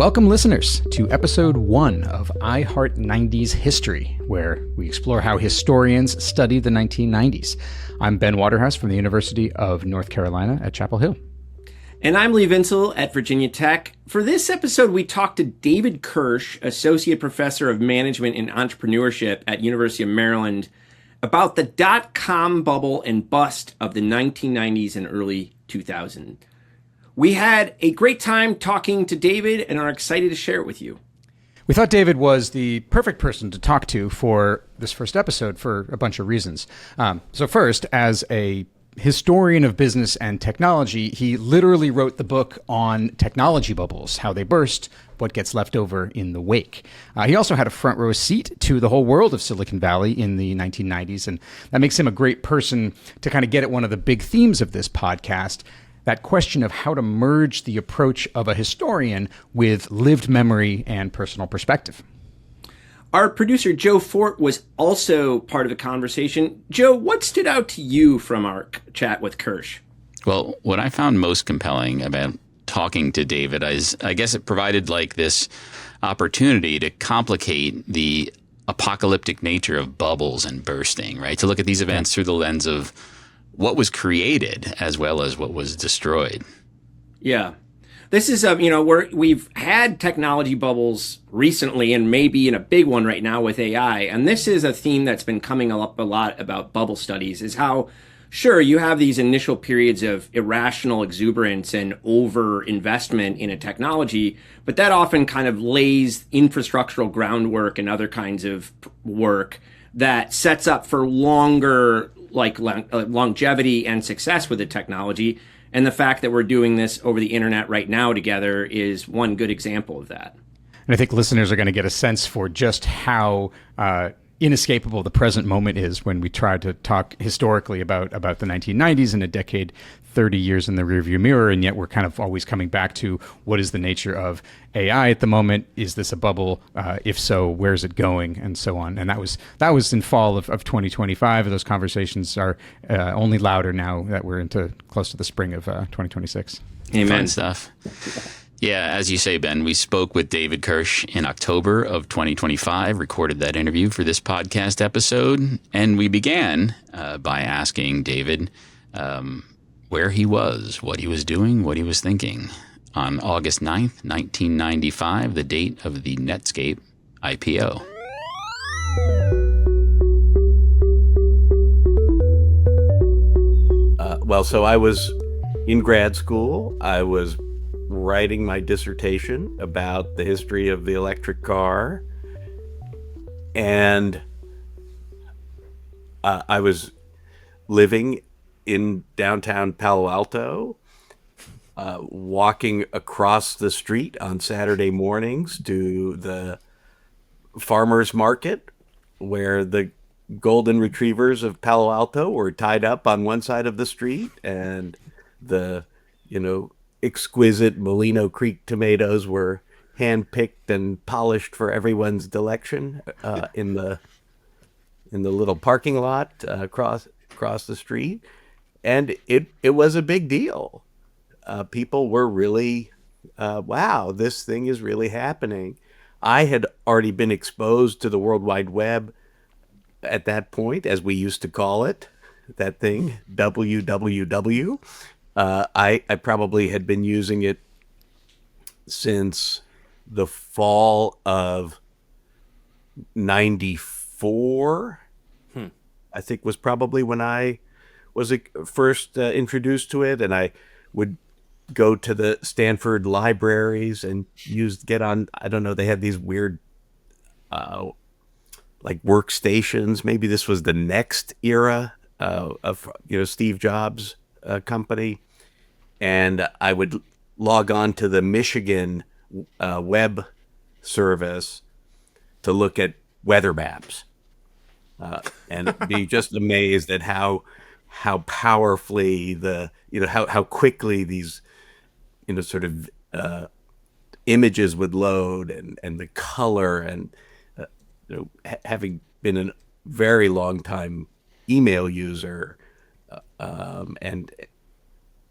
Welcome, listeners, to episode 1 of I Heart 90s History, where we explore how historians study the 1990s. I'm Ben Waterhouse from the University of North Carolina at Chapel Hill. And I'm Lee Vinsel at Virginia Tech. For this episode, we talked to David Kirsch, Associate Professor of Management and Entrepreneurship at University of Maryland, about the dot-com bubble and bust of the 1990s and early 2000s. We had a great time talking to David and are excited to share it with you. We thought David was the perfect person to talk to for this first episode for a bunch of reasons. So first, as a historian of business and technology, he literally wrote the book on technology bubbles, how they burst, what gets left over in the wake. He also had a front row seat to the whole world of Silicon Valley in the 1990s, and that makes him a great person to kind of get at one of the big themes of this podcast, that question of how to merge the approach of a historian with lived memory and personal perspective. Our producer, Joe Fort, was also part of the conversation. Joe, what stood out to you from our chat with Kirsch? Well, what I found most compelling about talking to David is, I guess it provided like this opportunity to complicate the apocalyptic nature of bubbles and bursting, right? To look at these events through the lens of what was created as well as what was destroyed. Yeah. This is, we've had technology bubbles recently and maybe in a big one right now with AI. And this is a theme that's been coming up a lot about bubble studies, is how, sure, you have these initial periods of irrational exuberance and over investment in a technology, but that often kind of lays infrastructural groundwork and other kinds of work that sets up for longer longevity and success with the technology. And the fact that we're doing this over the internet right now together is one good example of that. And I think listeners are going to get a sense for just how inescapable the present moment is when we try to talk historically about the 1990s and a decade, 30 years in the rearview mirror, and yet we're kind of always coming back to what is the nature of AI at the moment? Is this a bubble? If so, where's it going? And so on. And that was in fall of 2025. Those conversations are only louder now that we're into close to the spring of 2026. Amen. Fun stuff. Yeah, as you say, Ben, we spoke with David Kirsch in October of 2025, recorded that interview for this podcast episode, and we began by asking David where he was, what he was doing, what he was thinking on August 9th, 1995, the date of the Netscape IPO. So I was in grad school. I was writing my dissertation about the history of the electric car, and I was living in downtown Palo Alto, walking across the street on Saturday mornings to the farmers market where the golden retrievers of Palo Alto were tied up on one side of the street, and the exquisite Molino Creek tomatoes were hand-picked and polished for everyone's dilection in the little parking lot across the street. And it was a big deal. People were really, wow, this thing is really happening. I had already been exposed to the World Wide Web at that point, as we used to call it, that thing, WWW. I probably had been using it since the fall of 94, I think was probably when I was first introduced to it. And I would go to the Stanford libraries and get on, I don't know, they had these weird like workstations. Maybe this was the next era of Steve Jobs' company. And I would log on to the Michigan web service to look at weather maps and be just amazed at how powerfully how quickly these sort of images would load and the color and having been a very long time email user and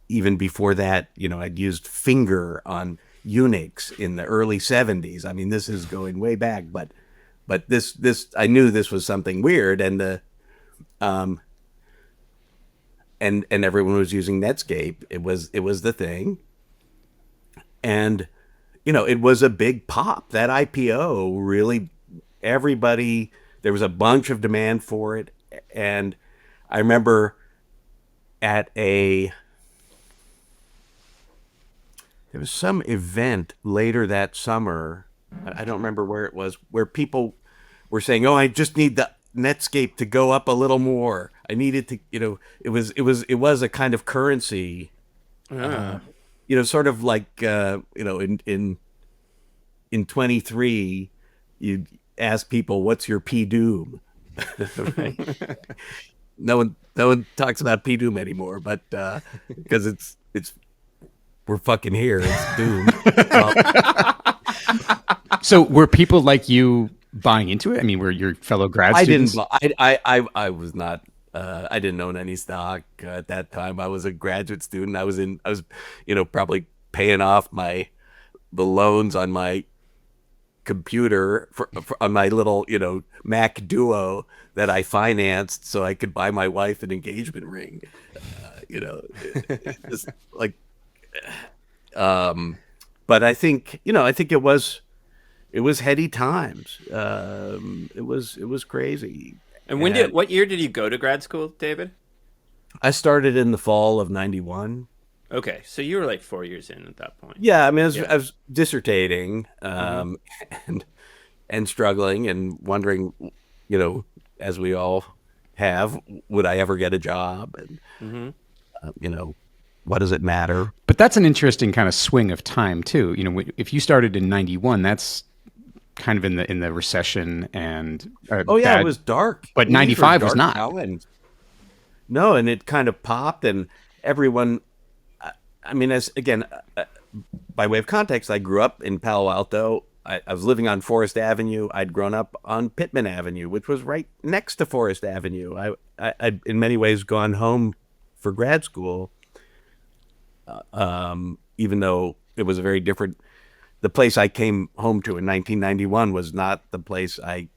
even before that, I'd used Finger on, Unix in the early 70s. I mean, this is going way back, but this I knew this was something weird, and and everyone was using Netscape. It was the thing, and it was a big pop. That IPO really, everybody, there was a bunch of demand for it, and I remember there was some event later that summer. I don't remember where it was, where people were saying, "Oh, I just need the Netscape to go up a little more. I needed to, it was a kind of currency, sort of like, in 23, you'd ask people, "What's your P Doom?" Right? No one talks about P Doom anymore, but because it's we're fucking here. It's Doom. So were people like you buying into it? I mean, were your fellow grad students? I was not. I didn't own any stock at that time. I was a graduate student. I was probably paying off the loans on my computer on my little Mac Duo that I financed so I could buy my wife an engagement ring. Just like. But I think it was heady times. It was crazy. And what year did you go to grad school, David? I started in the fall of 91. Okay, so you were like 4 years in at that point. Yeah, I mean, I was dissertating, and struggling and wondering, as we all have, would I ever get a job? And what does it matter? But that's an interesting kind of swing of time too. If you started in 91, that's kind of in the recession and it was dark. But 95 was not. No, and it kind of popped, and everyone. I mean, by way of context, I grew up in Palo Alto. I was living on Forest Avenue. I'd grown up on Pittman Avenue, which was right next to Forest Avenue. I'd in many ways gone home for grad school. Even though it was a very different, the place I came home to in 1991 was not the place I,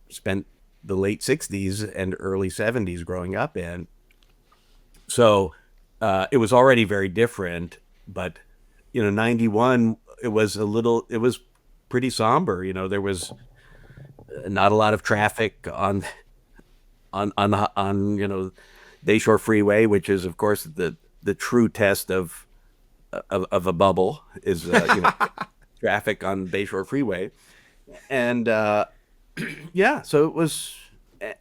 spent the late 60s and early 70s growing up in. So it was already very different, but 91, it was pretty somber. There was not a lot of traffic on Bayshore Freeway, which is of course the true test of a bubble is traffic on Bayshore Freeway, and so it was,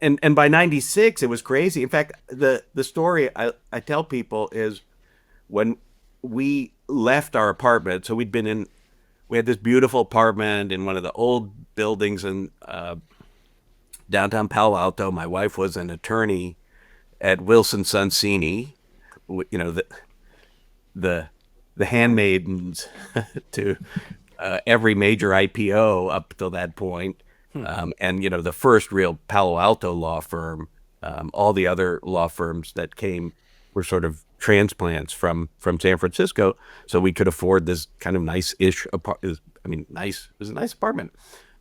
and by 96 it was crazy. In fact, the story I tell people is when we left our apartment. So we had this beautiful apartment in one of the old buildings in downtown Palo Alto. My wife was an attorney at Wilson Sonsini. The handmaidens to every major IPO up till that point, and the first real Palo Alto law firm. All the other law firms that came were sort of transplants from San Francisco, so we could afford this kind of nice-ish apartment. I mean, nice. It was a nice apartment.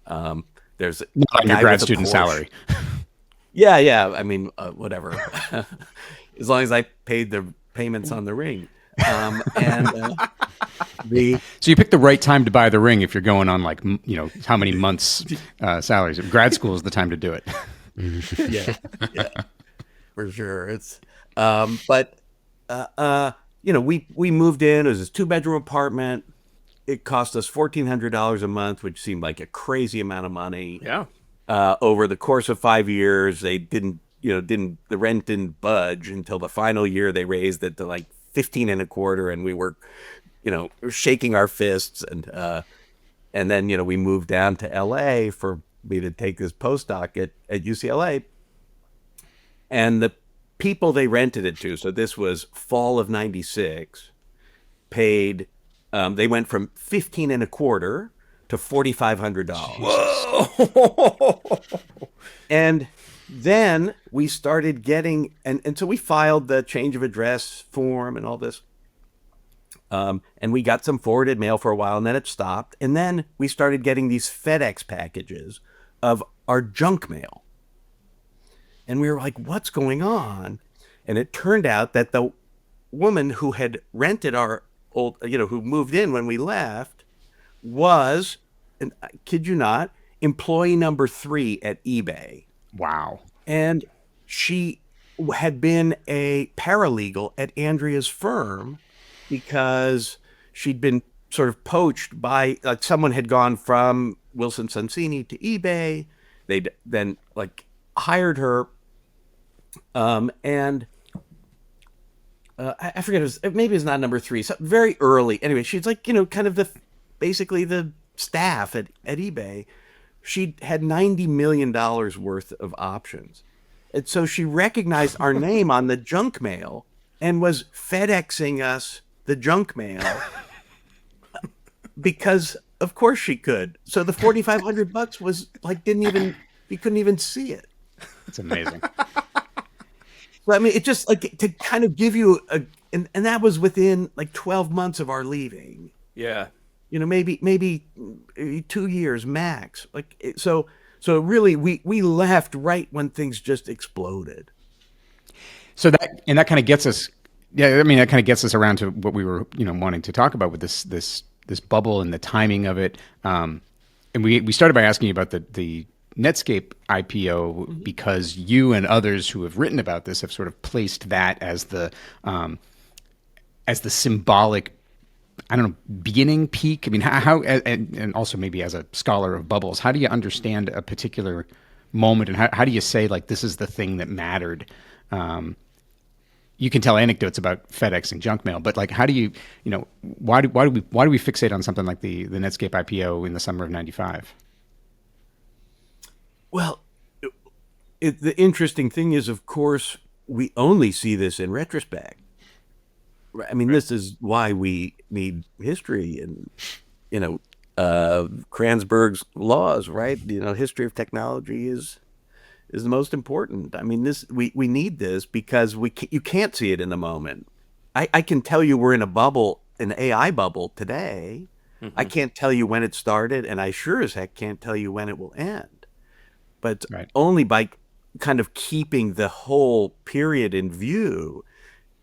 There's not your grad student salary. Yeah. I mean, whatever. As long as I paid the payments on the ring. So you picked the right time to buy the ring if you're going on how many months salaries. Grad school is the time to do it. yeah, for sure. It's we moved in. It was this 2-bedroom apartment. It cost us $1,400 a month, which seemed like a crazy amount of money. Yeah. Over the course of 5 years, they the rent didn't budge until the final year. They raised it to like 15 and a quarter, and we were, shaking our fists, and then we moved down to LA for me to take this postdoc at UCLA, and the people they rented it to. So this was fall of 96. Paid. They went from 15 and a quarter to $4,500. Whoa! And then we started getting, and so we filed the change of address form and all this. And we got some forwarded mail for a while, and then it stopped. And then we started getting these FedEx packages of our junk mail. And we were like, what's going on? And it turned out that the woman who had rented our old, who moved in when we left, was, and I kid you not, employee number 3 at eBay. Wow. And she had been a paralegal at Andrea's firm because she'd been sort of poached by, like, someone had gone from Wilson Sonsini to eBay. They'd then hired her. And I forget, maybe it's not number 3, so very early. Anyway, she's kind of basically the staff at eBay. She had $90 million worth of options. And so she recognized our name on the junk mail and was FedExing us the junk mail because of course she could. So the $4,500 was you couldn't even see it. It's amazing. Well, I mean, it just to kind of give you and that was within 12 months of our leaving. Yeah. Maybe 2 years max. So really we left right when things just exploded. So that kind of gets us. Yeah, I mean, that kind of gets us around to what we were, wanting to talk about with this bubble and the timing of it. And we started by asking you about the Netscape IPO because you and others who have written about this have sort of placed that as the symbolic, I don't know, beginning peak. I mean, how and also maybe as a scholar of bubbles, how do you understand a particular moment, and how do you say this is the thing that mattered? You can tell anecdotes about FedEx and junk mail, but how do you, why do we fixate on something like the Netscape IPO in the summer of '95? Well, the interesting thing is, of course, we only see this in retrospect. I mean, this is why we need history and, Kranzberg's laws, right? History of technology is the most important. I mean, we need this because you can't see it in the moment. I can tell you we're in a bubble, an AI bubble today. Mm-hmm. I can't tell you when it started, and I sure as heck can't tell you when it will end. But right. Only by kind of keeping the whole period in view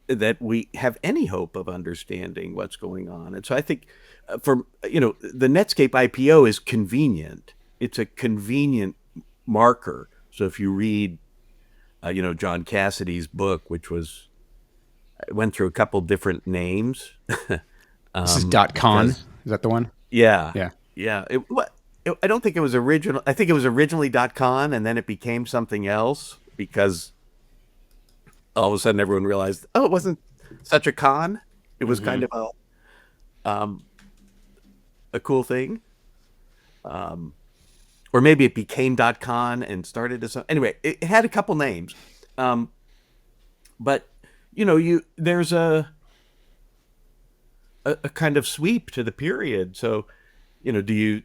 that we have any hope of understanding what's going on. And so I think the Netscape IPO is convenient. It's a convenient marker. So if you read, John Cassidy's book, which went through a couple different names. This is .con. Is that the one? Yeah. Yeah. I don't think it was original. I think it was originally .con, and then it became something else because all of a sudden everyone realized, it wasn't such a con. It was kind of a cool thing. Or maybe it became .con and started as anyway, it had a couple names. But there's a kind of sweep to the period. So, do you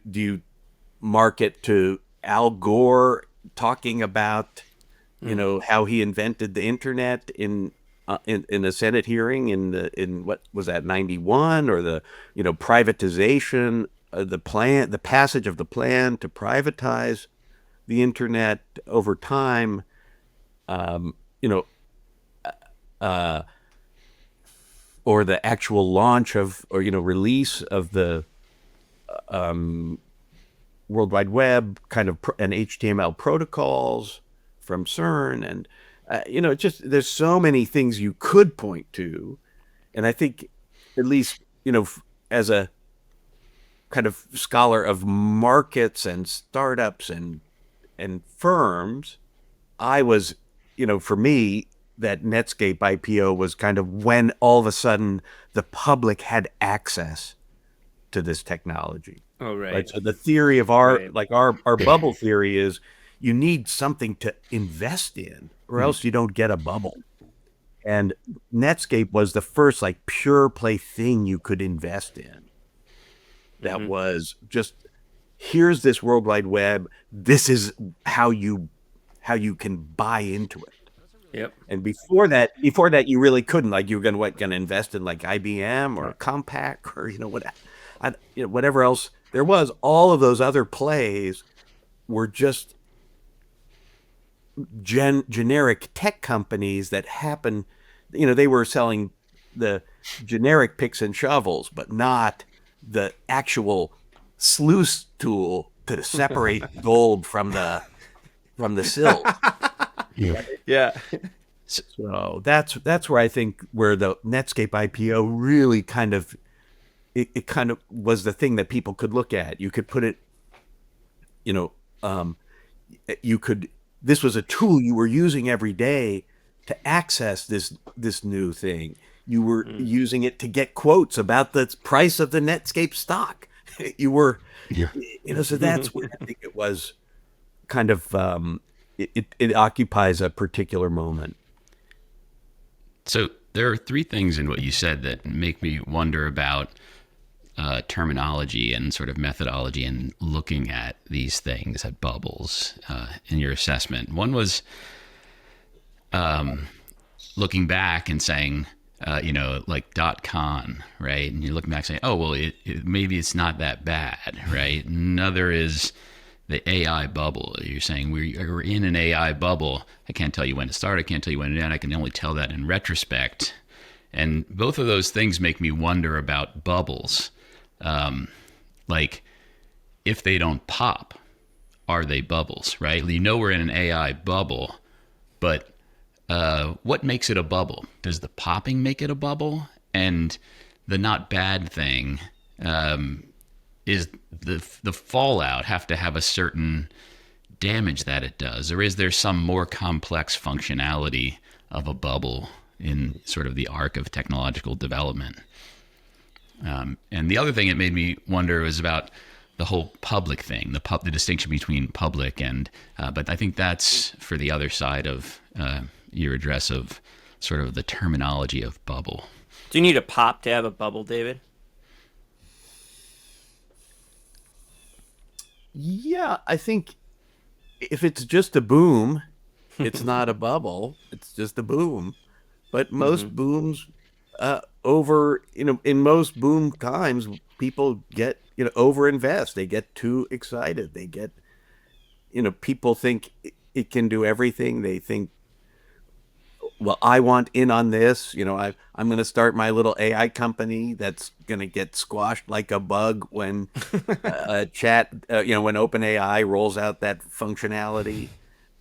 market to Al Gore talking about how he invented the internet in a Senate hearing in what was that, 91, or the privatization, the passage of the plan to privatize the internet over time, or the actual launch of, release of the World Wide Web and HTML protocols from CERN, and there's so many things you could point to, and I think at least as a kind of scholar of markets and startups and firms, I was for me that Netscape IPO was kind of when all of a sudden the public had access to this technology. Oh, right. So the theory of our bubble theory is you need something to invest in, or else you don't get a bubble. And Netscape was the first pure play thing you could invest in. That was just, here's this World Wide Web. This is how you can buy into it. Yep. And before that, you really couldn't. Like, you were going to invest in like IBM or Compaq or whatever else there was. All of those other plays were just generic tech companies that happen. They were selling the generic picks and shovels, but not the actual sluice tool to separate gold from the silt. Yeah. So that's where I think where the Netscape IPO really kind of it kind of was the thing that people could look at. You could put it, this was a tool you were using every day to access this new thing. You were using it to get quotes about the price of the Netscape stock. You were, so that's where I think it was kind of, it occupies a particular moment. So there are three things in what you said that make me wonder about terminology and sort of methodology and looking at these things, at bubbles, in your assessment. One was looking back and saying, like .com, right? And you're looking back saying, oh, well, maybe it's not that bad, right? Another is the AI bubble. You're saying we're in an AI bubble. I can't tell you when it started. I can't tell you when it ended. I can only tell that in retrospect. And both of those things make me wonder about bubbles. Like, if they don't pop, are they bubbles, right? We're in an AI bubble, but what makes it a bubble? Does the popping make it a bubble? And the not bad thing, is the fallout have to have a certain damage that it does? Or is there some more complex functionality of a bubble in sort of the arc of technological development? And the other thing it made me wonder was about the whole public thing, the distinction between public and, but I think that's for the other side of your address of sort of the terminology of bubble. Do you need a pop to have a bubble, David? Yeah, I think if it's just a boom, it's not a bubble. It's just a boom. But most booms, in most boom times, people get, overinvest. They get too excited. They get, people think it can do everything. They think, well, I want in on this. I'm going to start my little AI company that's going to get squashed like a bug when when OpenAI rolls out that functionality.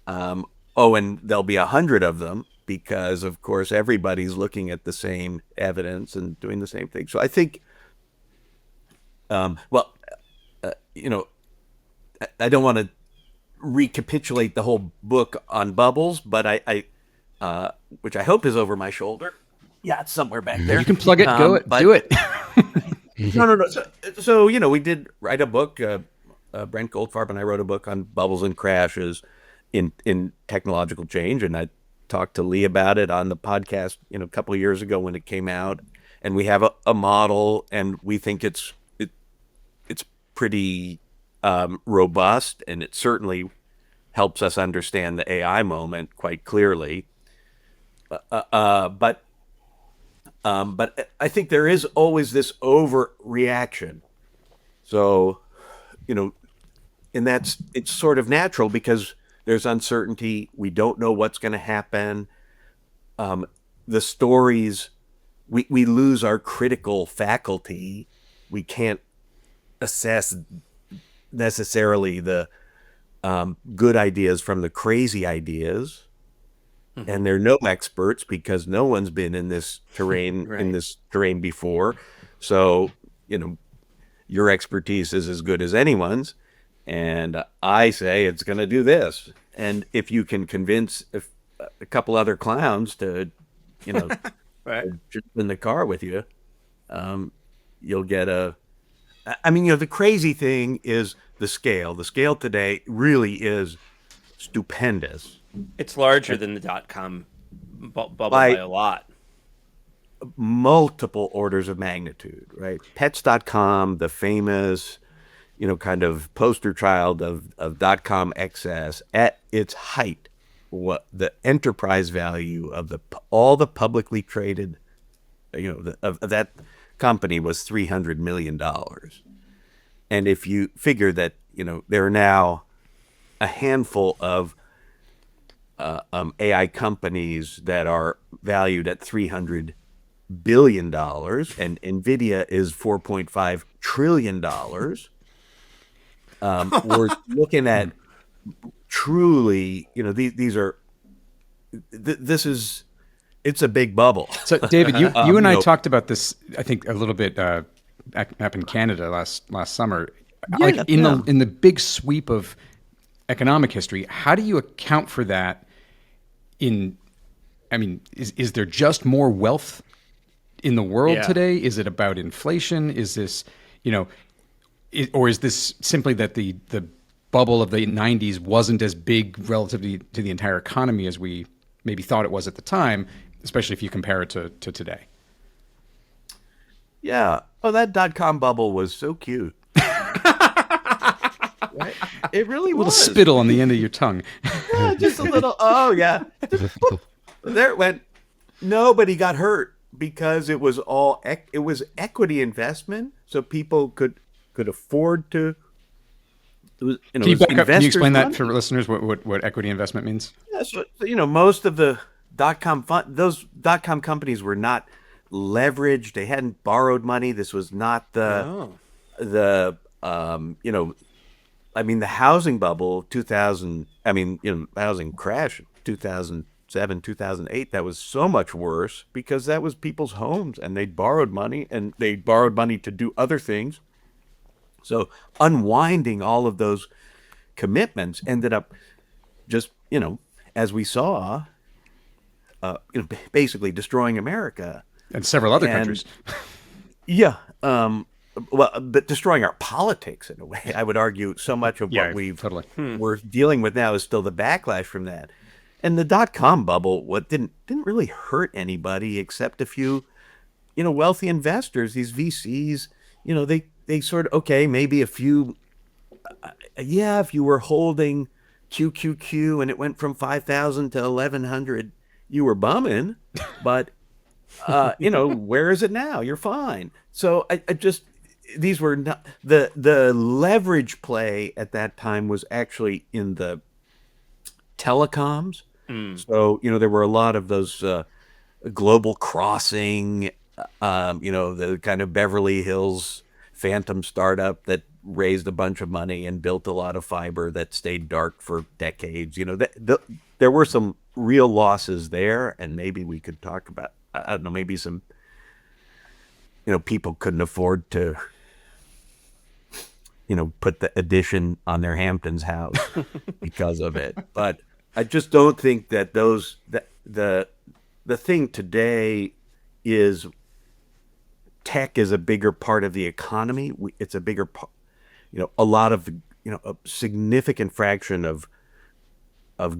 And there'll be 100 of them because, of course, everybody's looking at the same evidence and doing the same thing. So I think, I don't want to recapitulate the whole book on bubbles, but I which I hope is over my shoulder. Yeah, it's somewhere back there. You can plug it, do it. No. So, we did write a book. Brent Goldfarb and I wrote a book on bubbles and crashes in technological change. And I talked to Lee about it on the podcast, a couple of years ago when it came out. And we have a model, and we think it's pretty robust, and it certainly helps us understand the AI moment quite clearly. But I think there is always this overreaction. So, and it's sort of natural because there's uncertainty. We don't know what's going to happen. The stories, we lose our critical faculty. We can't assess necessarily the good ideas from the crazy ideas. And there are no experts because no one's been in this terrain right. Before. So, your expertise is as good as anyone's. And I say it's going to do this. And if you can convince a couple other clowns to, right. jump in the car with you, you'll get the crazy thing is the scale. The scale today really is stupendous. It's larger than the .com bubble by a lot. Multiple orders of magnitude, right? Pets.com, the famous, kind of poster child of .com excess at its height what the enterprise value of all the publicly traded, of that company was $300 million. And if you figure that, there are now a handful of AI companies that are valued at $300 billion, and NVIDIA is $4.5 trillion, we're looking at truly, it's a big bubble. So, David, you and I know- talked about this, I think, a little bit up in Canada last summer. Yeah, Like in yeah. the big sweep of economic history, how do you account for that? Is there just more wealth in the world Yeah. today? Is it about inflation? Is this, or is this simply that the bubble of the 90s wasn't as big relatively to the entire economy as we maybe thought it was at the time, especially if you compare it to today? Yeah. Oh, that dot-com bubble was so cute. Right? It really A little was. spittle on the end of your tongue. Yeah, just a little. Oh, yeah. There it went. Nobody got hurt because it was all it was equity investment, so people could afford to. It was, Can you back up? Can you explain that money. for listeners what equity investment means? Yeah, so, most of the those dot-com companies were not leveraged. They hadn't borrowed money. This was not the the housing bubble, 2000, housing crash, 2007, 2008, that was so much worse because that was people's homes and they'd borrowed money to do other things. So unwinding all of those commitments ended up just, as we saw, basically destroying America. And several other And- countries. Yeah. But destroying our politics in a way. I would argue so much of Yeah, what totally. we're dealing with now is still the backlash from that. And the dot-com bubble, what didn't really hurt anybody except a few, wealthy investors, these VCs, they sort of, okay, maybe a few, if you were holding QQQ and it went from 5,000 to 1,100, you were bumming, but where is it now? You're fine. So I just, these were not, the leverage play at that time was actually in the telecoms. So, there were a lot of those Global Crossing, the kind of Beverly Hills phantom startup that raised a bunch of money and built a lot of fiber that stayed dark for decades. There were some real losses there, and maybe we could talk about, I don't know, maybe some, people couldn't afford to, put the addition on their Hamptons house because of it. But I just don't think that the thing today is tech is a bigger part of the economy. It's a bigger part, a lot of, a significant fraction of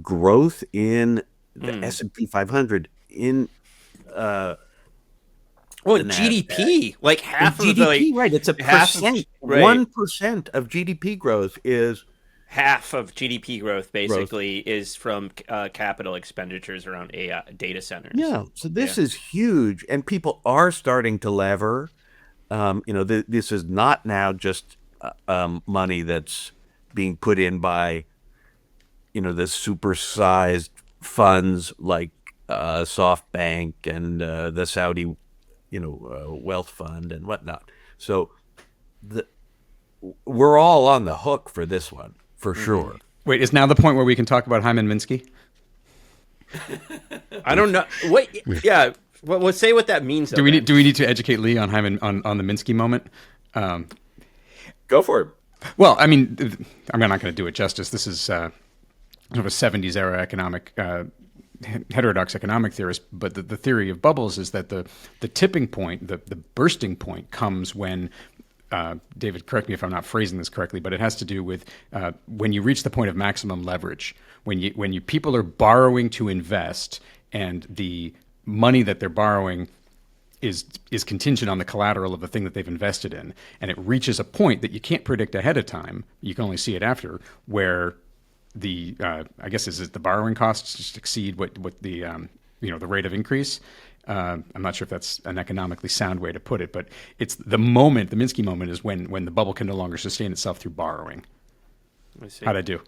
growth in the S&P 500 in Well, the GDP, like half of GDP, the right? It's a half of- percent. right. 1% of GDP growth is half of GDP growth basically is from capital expenditures around AI data centers. yeah. So this is huge, and people are starting to lever. This is not now just money that's being put in by the supersized funds like SoftBank and the Saudi wealth fund and whatnot. So we're all on the hook for this one for sure. Wait, is now the point where we can talk about Hyman Minsky? I don't know. Wait, yeah. Well, let's say what that means. Do we need to educate Lee on Hyman on the Minsky moment? Go for it. Well, I'm not going to do it justice. This is sort of a 70s era economic heterodox economic theorist, but the theory of bubbles is that the tipping point, the bursting point, comes when David, correct me if I'm not phrasing this correctly, but it has to do with when you reach the point of maximum leverage, when you people are borrowing to invest, and the money that they're borrowing is contingent on the collateral of the thing that they've invested in, and it reaches a point that you can't predict ahead of time. You can only see it after, where the I guess is it the borrowing costs just exceed what the the rate of increase. I'm not sure if that's an economically sound way to put it, but it's the moment, the Minsky moment, is when the bubble can no longer sustain itself through borrowing. How'd I do,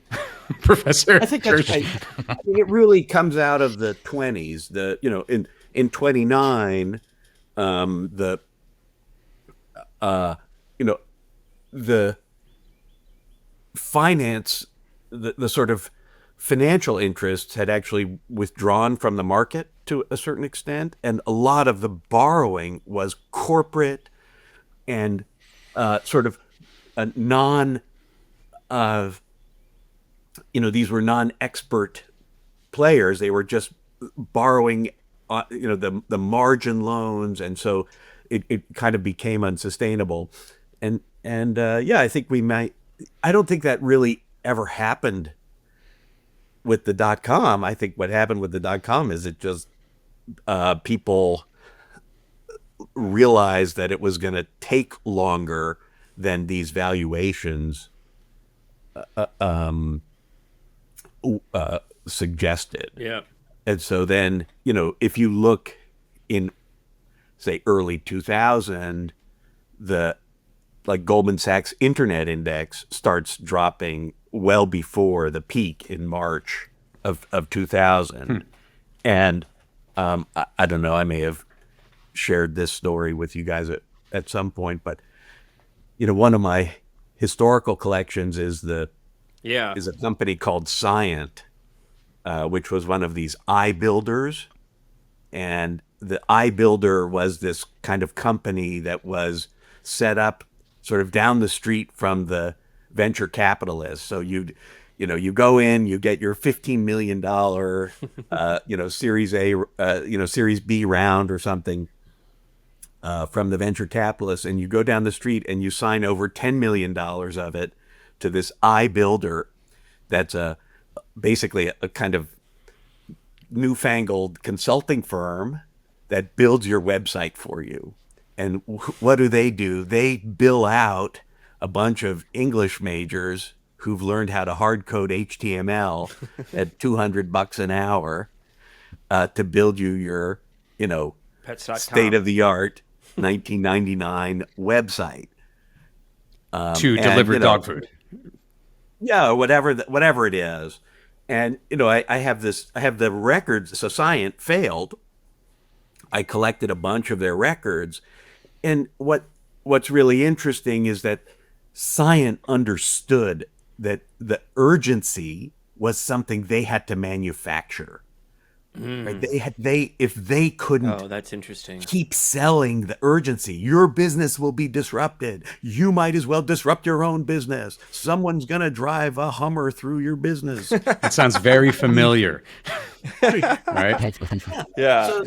Professor? I think that's right. I mean, it really comes out of the 1920s. In 1929, the finance, the sort of financial interests had actually withdrawn from the market to a certain extent, and a lot of the borrowing was corporate and sort of a these were non-expert players. They were just borrowing, the margin loans, and so it kind of became unsustainable. And I think I don't think that really ever happened with the .com. I think what happened with the .com is it just people realized that it was going to take longer than these valuations suggested. Yeah. And so then, if you look in, say, early 2000, the Goldman Sachs Internet Index starts dropping well before the peak in March of 2000. And I don't know, I may have shared this story with you guys at some point, but one of my historical collections is a company called Scient, which was one of these iBuilders. And the iBuilder was this kind of company that was set up sort of down the street from the venture capitalists. So you go in, you get your $15 million, Series A, Series B round or something from the venture capitalists, and you go down the street and you sign over $10 million of it to this iBuilder. That's basically a kind of newfangled consulting firm that builds your website for you. And what do? They bill out a bunch of English majors who've learned how to hard code HTML at $200 an hour to build you your, state of the art 1999 website to deliver dog food. Yeah, whatever it is. And I have the records. So Scient failed. I collected a bunch of their records, and what's really interesting is that Scient understood that the urgency was something they had to manufacture. Right? If they couldn't that's interesting. keep selling the urgency, your business will be disrupted. You might as well disrupt your own business. Someone's going to drive a Hummer through your business. That sounds very familiar. Right? Yeah. So,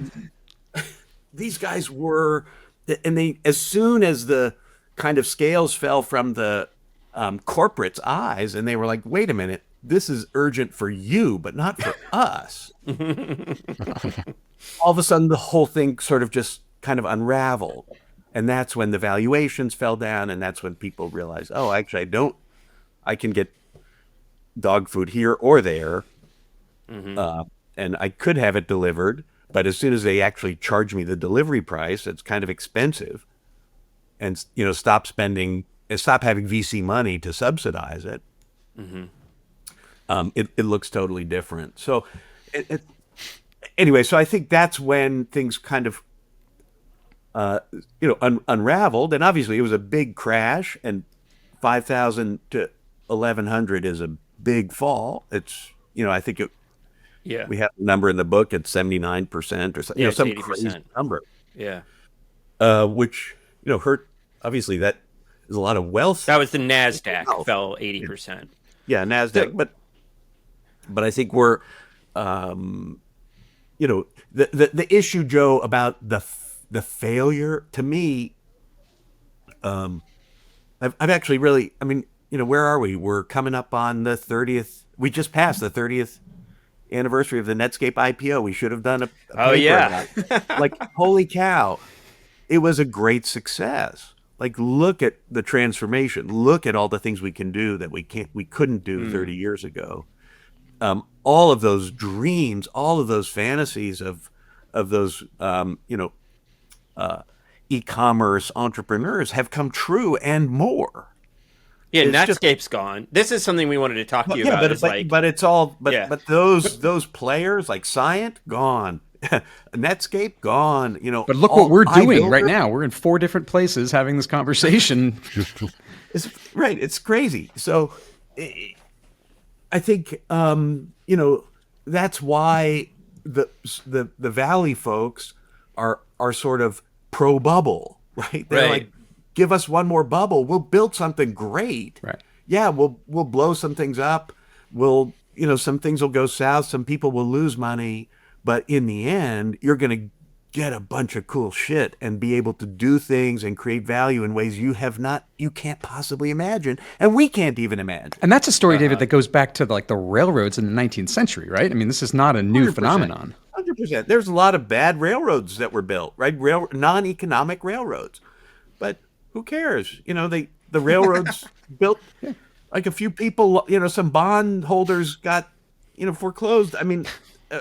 these guys were, and they, as soon as the kind of scales fell from the corporate's eyes, and they were like, wait a minute, this is urgent for you, but not for us. All of a sudden, the whole thing sort of just kind of unraveled. And that's when the valuations fell down, and that's when people realized, oh, actually, I can get dog food here or there, and I could have it delivered, but as soon as they actually charge me the delivery price, it's kind of expensive, and stop having VC money to subsidize it. It looks totally different. So, anyway, so I think that's when things kind of, unraveled. And obviously, it was a big crash, and 5,000 to 1,100 is a big fall. It's, I think we have a number in the book. It's 79% or something. Some 80%. crazy number. Yeah. Which hurt. Obviously, that is a lot of wealth. That was the NASDAQ fell 80%. Yeah, NASDAQ, but I think we're, the issue, Joe, about the failure, to me, I've actually really, where are we? We're coming up on the 30th. We just passed the 30th anniversary of the Netscape IPO. We should have done a paper about it. Holy cow, it was a great success. Look at the transformation. Look at all the things we can do that we couldn't do 30 years ago. all of those dreams, all of those fantasies of those e-commerce entrepreneurs have come true and more. Yeah, It's just- Netscape's gone. This is something we wanted to talk to you about. But Yeah. those players like Scient gone, Netscape gone. But look what we're doing iBuilder- right now. We're in 4 different places having this conversation. It's crazy. So I think that's why the Valley folks are sort of pro bubble, right? They're Right. like, give us one more bubble, we'll build something great. Right. Yeah, we'll blow some things up. Some things will go south. Some people will lose money, but in the end, you're going to get a bunch of cool shit and be able to do things and create value in ways you can't possibly imagine, and we can't even imagine. And that's a story, David, that goes back to the railroads in the 19th century, right? I mean, this is not a new 100%. phenomenon. 100%. There's a lot of bad railroads that were built, right? Non-economic railroads, but who cares? The railroads built. Like a few people, some bond holders got, foreclosed. I mean,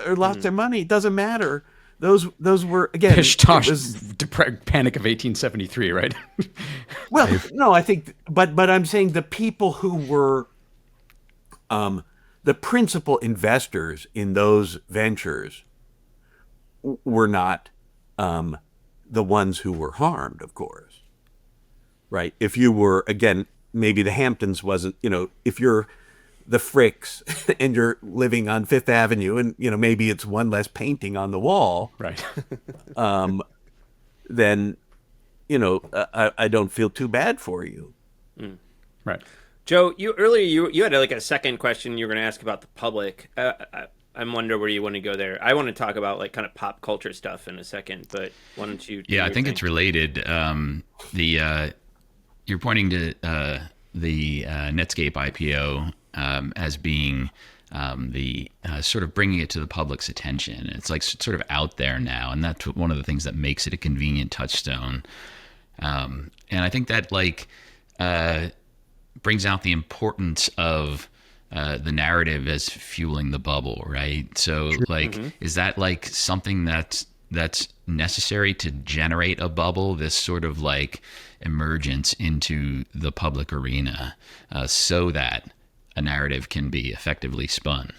or lost their money. It doesn't matter. Those were, again, Pish tosh, it was- panic of 1873, right? well, no, I think, but I'm saying the people who were the principal investors in those ventures were not the ones who were harmed, of course, right? If you were, again, maybe the Hamptons wasn't, if you're the Fricks and you're living on Fifth Avenue and, maybe it's one less painting on the wall, Right. then, I don't feel too bad for you. Right. Joe, you had like a second question you were going to ask about the public. I wonder where you want to go there. I want to talk about like kind of pop culture stuff in a second, but why don't you? Yeah, I think it's related. You're pointing to the Netscape IPO as being the sort of bringing it to the public's attention. It's like sort of out there now, and that's one of the things that makes it a convenient touchstone. And I think that brings out the importance of the narrative as fueling the bubble, right? So, is that like something that's necessary to generate a bubble? This sort of like emergence into the public arena, so that a narrative can be effectively spun.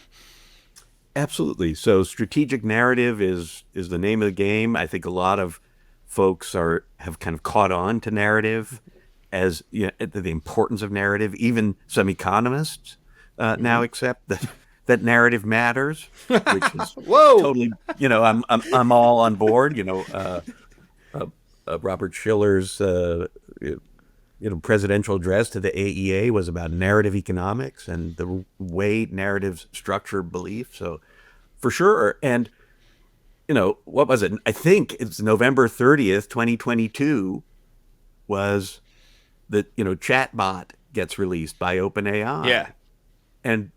Absolutely. So strategic narrative is the name of the game. I think a lot of folks have kind of caught on to narrative as the importance of narrative. Even some economists now accept that narrative matters, which is totally, I'm all on board. Robert Schiller's presidential address to the AEA was about narrative economics and the way narratives structure belief. So for sure. And, what was it? I think it's November 30th, 2022 was the, chatbot gets released by OpenAI. Yeah. And,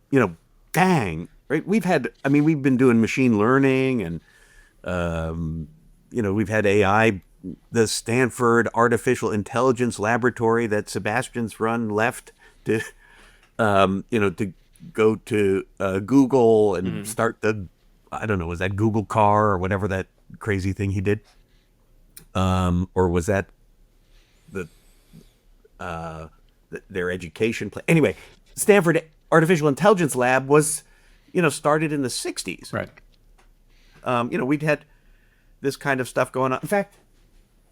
bang, right? We've been doing machine learning and, we've had AI, the Stanford Artificial Intelligence Laboratory that Sebastian's left to, to go to Google and start was that Google car or whatever that crazy thing he did? Or was that their education plan? Anyway, Stanford Artificial Intelligence Lab was, started in the 60s. Right. We'd had this kind of stuff going on. In fact,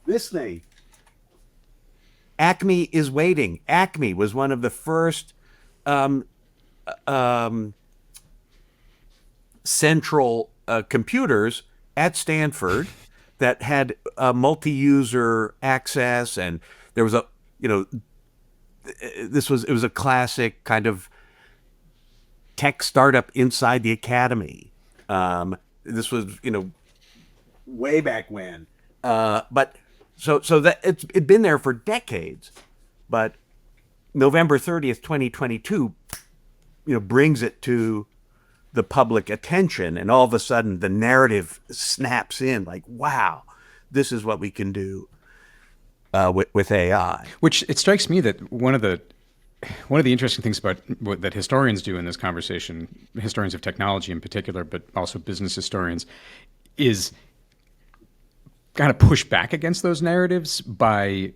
this thing, Acme is waiting. Acme was one of the first central computers at Stanford that had multi-user access, and there was it was a classic kind of tech startup inside the academy. This was way back when, but so that it'd been there for decades, but November 30th, 2022, brings it to the public attention, and all of a sudden the narrative snaps in like, wow, this is what we can do with AI. Which it strikes me that one of the one of the interesting things about what that historians do in this conversation, historians of technology in particular, but also business historians, is kind of push back against those narratives by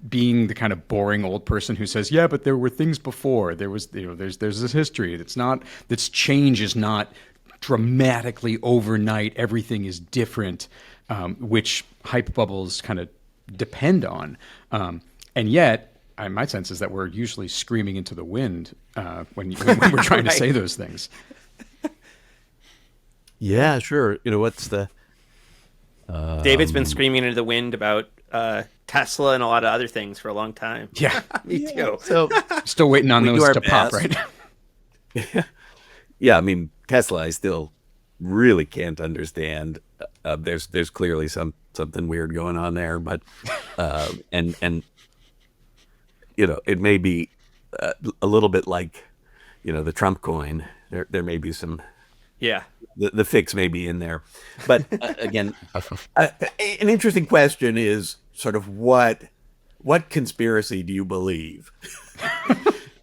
being the kind of boring old person who says, yeah, but there were things before. There was, there's this history. It's not, this change is not dramatically overnight. Everything is different, which hype bubbles kind of depend on. And yet, my sense is that we're usually screaming into the wind when we're trying to say those things. Yeah, sure. What's the... David's been screaming into the wind about Tesla and a lot of other things for a long time. Yeah. Me too. So Still waiting on we do those our to pop, best. right? Yeah, I mean, Tesla, I still really can't understand. There's clearly something weird going on there, but and it may be a little bit like the Trump coin. There may be some. Yeah. The fix may be in there, but again, an interesting question is sort of what conspiracy do you believe?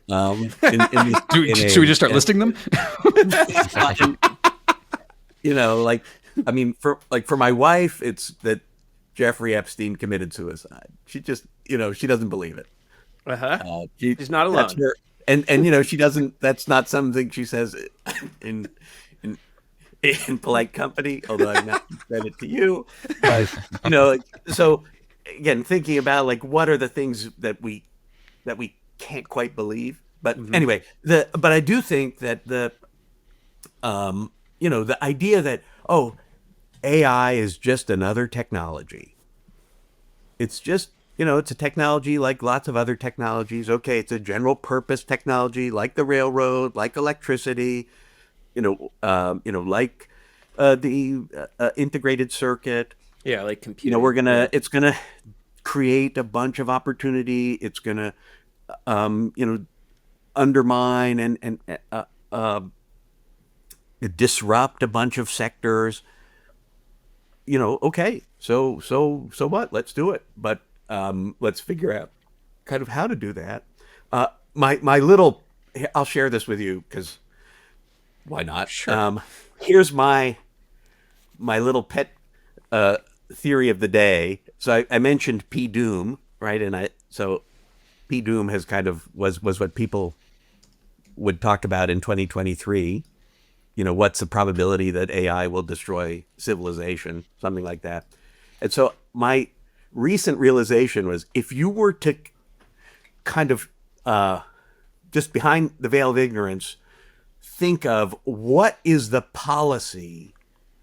Should we just start listing them? I mean, for my wife, it's that Jeffrey Epstein committed suicide. She just, she doesn't believe it. She's not alone. That's her, and she doesn't. That's not something she says in polite company, although I've not said it to you. But, so again, thinking about what are the things that we can't quite believe. But anyway, but I do think that the idea that, AI is just another technology. It's just, it's a technology like lots of other technologies. Okay, it's a general purpose technology like the railroad, like electricity, like the integrated circuit. Yeah, like computing. It's gonna create a bunch of opportunity. It's gonna, undermine and disrupt a bunch of sectors. Okay, so what? Let's do it. But let's figure out kind of how to do that. My little, I'll share this with you because why not? Sure. Here's my little pet theory of the day. So I mentioned P Doom, right? So P Doom has kind of was what people would talk about in 2023. What's the probability that AI will destroy civilization, something like that. And so my recent realization was, if you were to kind of just behind the veil of ignorance, think of what is the policy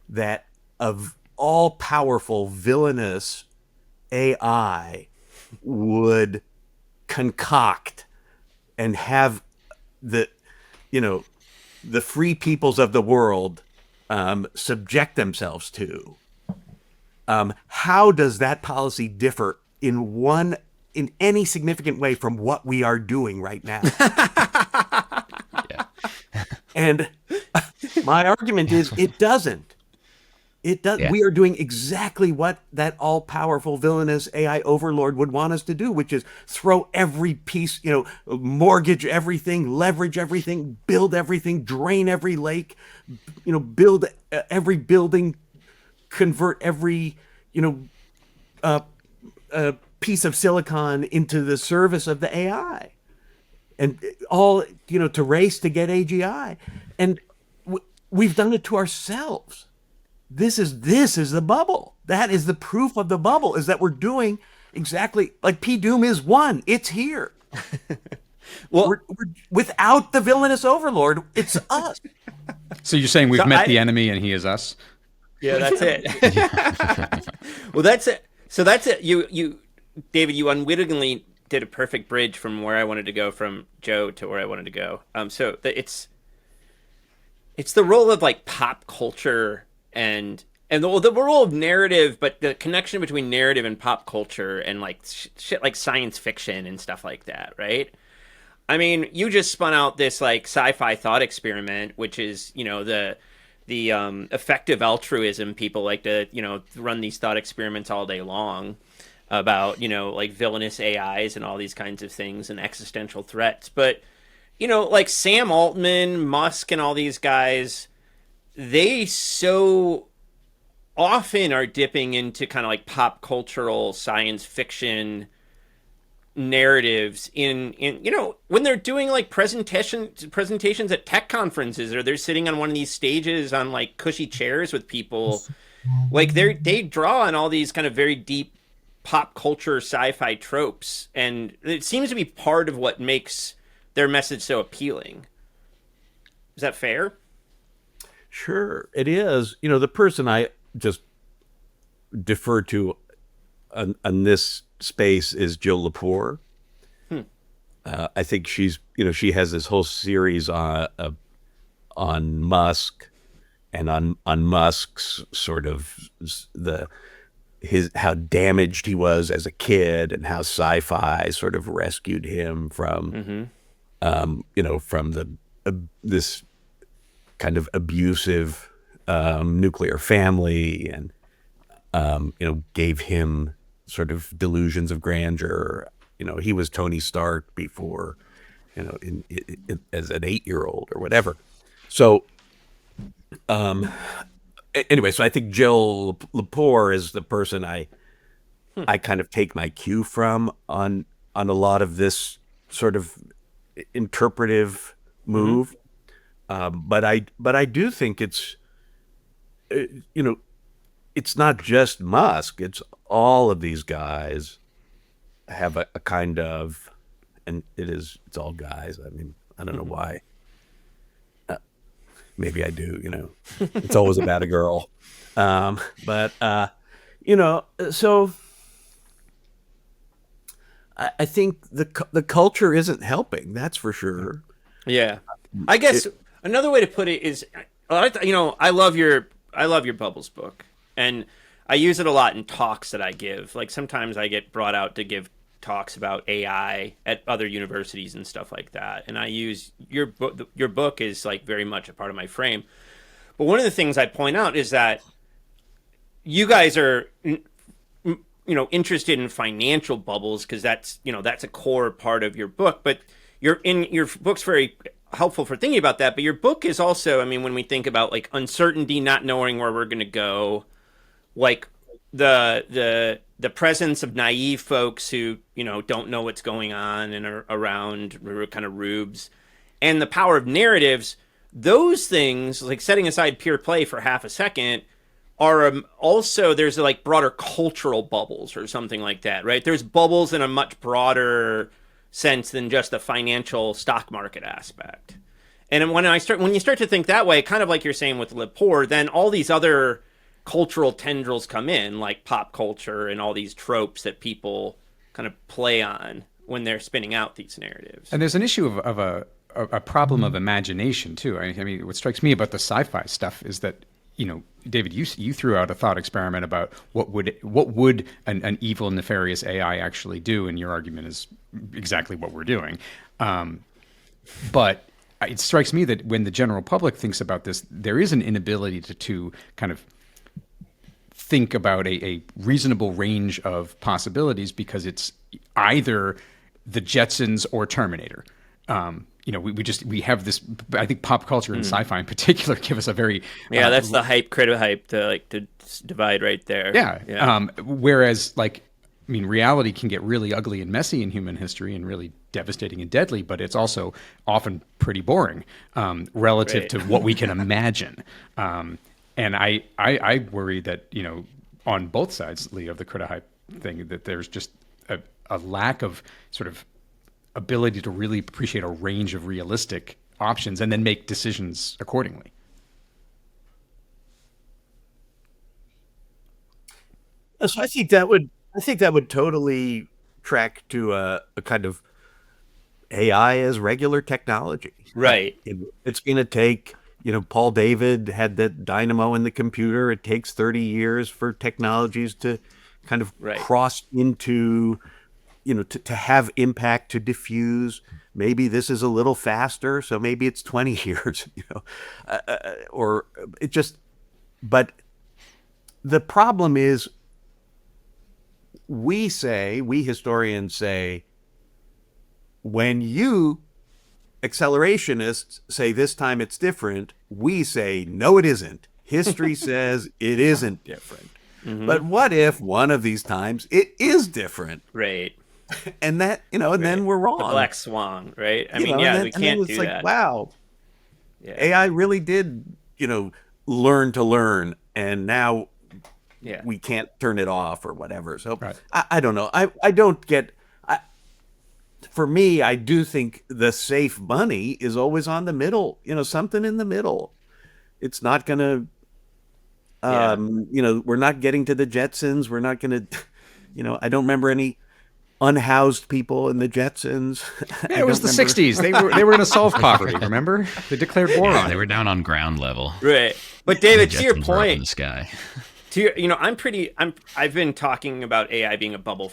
that of all-powerful, villainous AI would concoct and have the free peoples of the world subject themselves to. How does that policy differ in any significant way from what we are doing right now? And my argument is it doesn't. It does. Yeah. We are doing exactly what that all-powerful villainous AI overlord would want us to do, which is throw every piece, mortgage everything, leverage everything, build everything, drain every lake, build every building, convert every, piece of silicon into the service of the AI, and all, to race to get AGI, and we've done it to ourselves. This is the bubble. That is the proof of the bubble, is that we're doing exactly like P Doom is one. It's here. Well, we're without the villainous overlord, it's us. So you're saying we've met the enemy and he is us? Yeah, that's it. Well, that's it. So that's it. You, David, you unwittingly did a perfect bridge from where I wanted to go from Joe to where I wanted to go. So it's the role of pop culture and the role of narrative, but the connection between narrative and pop culture and shit like science fiction and stuff like that, right? I mean, you just spun out this sci-fi thought experiment, which is the effective altruism. People like to run these thought experiments all day long, about, like villainous AIs and all these kinds of things and existential threats. But, like Sam Altman, Musk, and all these guys, they so often are dipping into kind of like pop cultural science fiction narratives in when they're doing like presentations at tech conferences, or they're sitting on one of these stages on like cushy chairs with people. Like they draw on all these kind of very deep pop culture sci-fi tropes, and it seems to be part of what makes their message so appealing. Is that fair? Sure, it is. The person I just defer to on this space is Jill Lepore. I think she's, she has this whole series on Musk, and on Musk's sort of how damaged he was as a kid, and how sci-fi sort of rescued him from, from this kind of abusive nuclear family, and gave him sort of delusions of grandeur. He was Tony Stark before, as an 8-year-old or whatever. So, anyway, so I think Jill Lepore is the person I kind of take my cue from on a lot of this sort of interpretive move. But I do think it's, it's not just Musk. It's all of these guys have a kind of, and it's all guys. I mean, I don't know why. Maybe I do, it's always about a girl. So I think the culture isn't helping. That's for sure. Yeah. I guess another way to put it is, I love your Bubbles book, and I use it a lot in talks that I give. Like sometimes I get brought out to give talks about AI at other universities and stuff like that, and I use your book. Your book is like very much a part of my frame. But one of the things I point out is that you guys are, interested in financial bubbles, because that's a core part of your book. But your book's very helpful for thinking about that. But your book is also, when we think about like uncertainty, not knowing where we're going to go, like the presence of naive folks who don't know what's going on and are around kind of rubes, and the power of narratives. Those things, like setting aside pure play for half a second, are also, there's like broader cultural bubbles or something like that, right? There's bubbles in a much broader sense than just the financial stock market aspect. And when you start to think that way, kind of like you're saying with Lepore, then all these other cultural tendrils come in, like pop culture and all these tropes that people kind of play on when they're spinning out these narratives. And there's an issue of a problem of imagination too. What strikes me about the sci-fi stuff is that, David, you threw out a thought experiment about what would an evil, nefarious AI actually do, and your argument is exactly what we're doing. But it strikes me that when the general public thinks about this, there is an inability to kind of think about a reasonable range of possibilities, because it's either the Jetsons or Terminator. We have this. I think pop culture and sci-fi in particular give us a very that's the hype, crit hype, to divide right there. Yeah. Whereas reality can get really ugly and messy in human history, and really devastating and deadly, but it's also often pretty boring relative to what we can imagine. And I worry that, on both sides, Lee, of the crit hype thing, that there's just a lack of sort of ability to really appreciate a range of realistic options and then make decisions accordingly. So I think that would totally track to a kind of AI as regular technology. Right. It's going to take, Paul David had that dynamo in the computer. It takes 30 years for technologies to kind of cross into, to have impact, to diffuse. Maybe this is a little faster, so maybe it's 20 years, or it just, but the problem is we historians say, when you accelerationists say this time it's different, we say, no, it isn't. History says it isn't different. But what if one of these times it is different? Right. And that, and then we're wrong. The black swan, right? I mean, and yeah, then, we and then can't it's do like, that. wow, Yeah. AI really did, learn to learn, and now Yeah. we can't turn it off or whatever. So Right. I don't know. I don't get. For me, I do think the safe money is always on the middle. Something in the middle. It's not gonna. We're not getting to the Jetsons. We're not gonna. I don't remember any unhoused people in the Jetsons. Yeah, it was the 60s. They were going to solve poverty, remember? They declared war on They it. were down on ground level. Right. But David, The to your Jetsons were up in the point, sky. I've been talking about AI being a bubble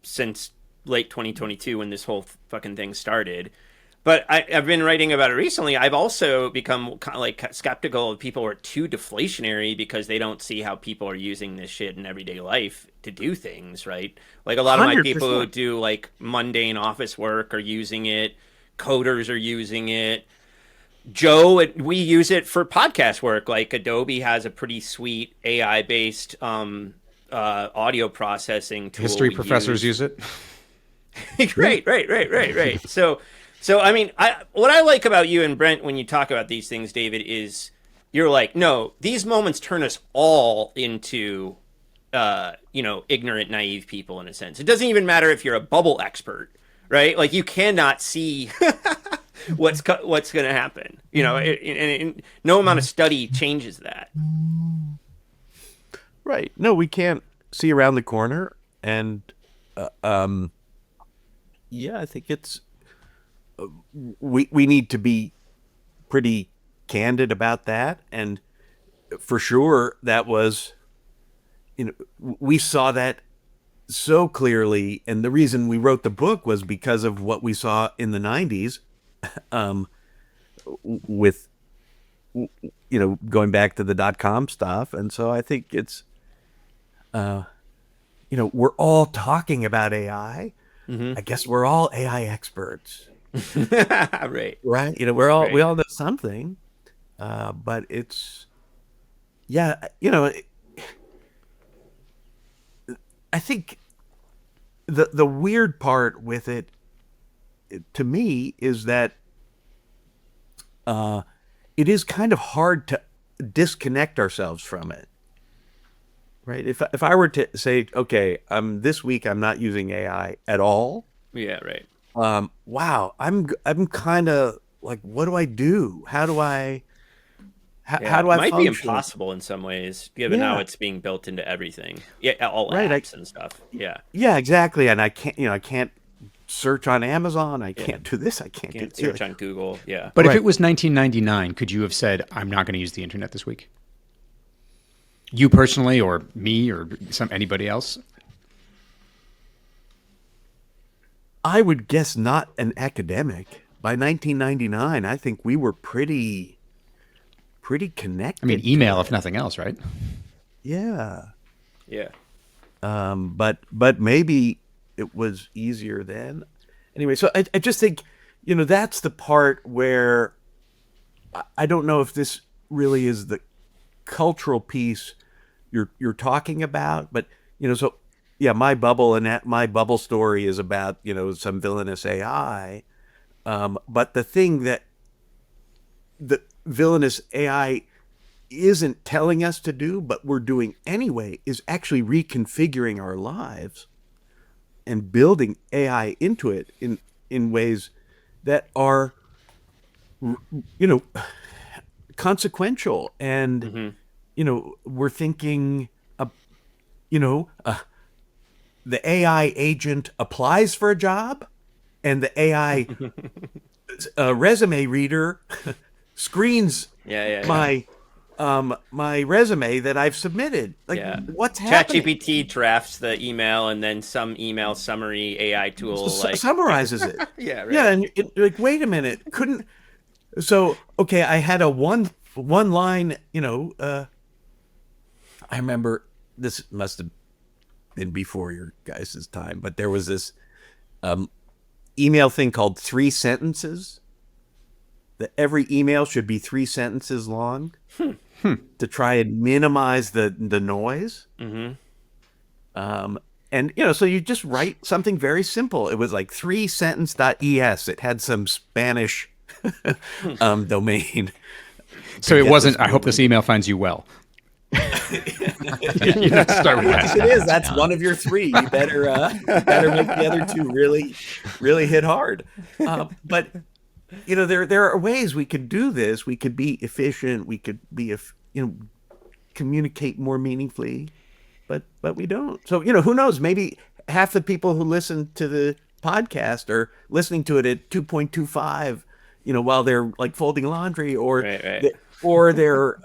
since late 2022 when this whole fucking thing started. But I've been writing about it recently. I've also become kind of like skeptical of people who are too deflationary because they don't see how people are using this shit in everyday life to do things, right? Like a lot of my people who 100%. do like mundane office work are using it. Coders are using it. Joe, we use it for podcast work. Like Adobe has a pretty sweet AI-based audio processing tool. History professors use it. Right. So I mean, what I like about you and Brent when you talk about these things, David, is you're like, no, these moments turn us all into, ignorant, naive people in a sense. It doesn't even matter if you're a bubble expert, right? Like you cannot see what's going to happen. And no amount of study changes that. Right. No, we can't see around the corner, and yeah, I think it's we need to be pretty candid about that, and for sure that was, we saw that so clearly, and the reason we wrote the book was because of what we saw in the 90s, with going back to the .com stuff, and so I think it's we're all talking about AI. I guess we're all AI experts. Right. Right. We all know something. But it's, I think the weird part with it, to me, is that it is kind of hard to disconnect ourselves from it. Right. If I were to say, okay, this week I'm not using AI at all. Yeah. Right. Wow, I'm kind of like, what do I do? How do I? How do I? It might function? be impossible in some ways, given how it's being built into everything. Yeah, all Right, apps and stuff. Yeah. Yeah, exactly. And I can't search on Amazon. I can't do this. I can't Can't do search on Google. Yeah. But if Right. it was 1999, could you have said, I'm not going to use the internet this week? You personally, or me, or anybody else? I would guess not an academic. By 1999, I think we were pretty connected. I mean, email, if nothing else, right? Yeah. Yeah. But maybe it was easier then. Anyway, so I just think, that's the part where I don't know if this really is the cultural piece you're talking about, but so yeah, my bubble story is about some villainous AI, but the thing that the villainous AI isn't telling us to do, but we're doing anyway, is actually reconfiguring our lives and building AI into it in ways that are, consequential. And, we're thinking, the AI agent applies for a job, and the AI resume reader screens my resume that I've submitted. Like, what's happening? ChatGPT drafts the email, and then some email summary AI tool summarizes it. Yeah, right. Yeah, and like, wait a minute, couldn't. So okay, I had a one line. I remember this must have been before your guys' time, but there was this email thing called 3 sentences. That every email should be 3 sentences long to try and minimize the noise. And, so you just write something very simple. It was like 3sentence.es. It had some Spanish domain. So it wasn't, I hope this email finds you well. You have to start with that. It is. That's one of your 3. You better make the other 2 really, really hit hard. But, there are ways we could do this. We could be efficient. We could be, communicate more meaningfully. But we don't. So, who knows? Maybe half the people who listen to the podcast are listening to it at 2.25, while they're like folding laundry, or they're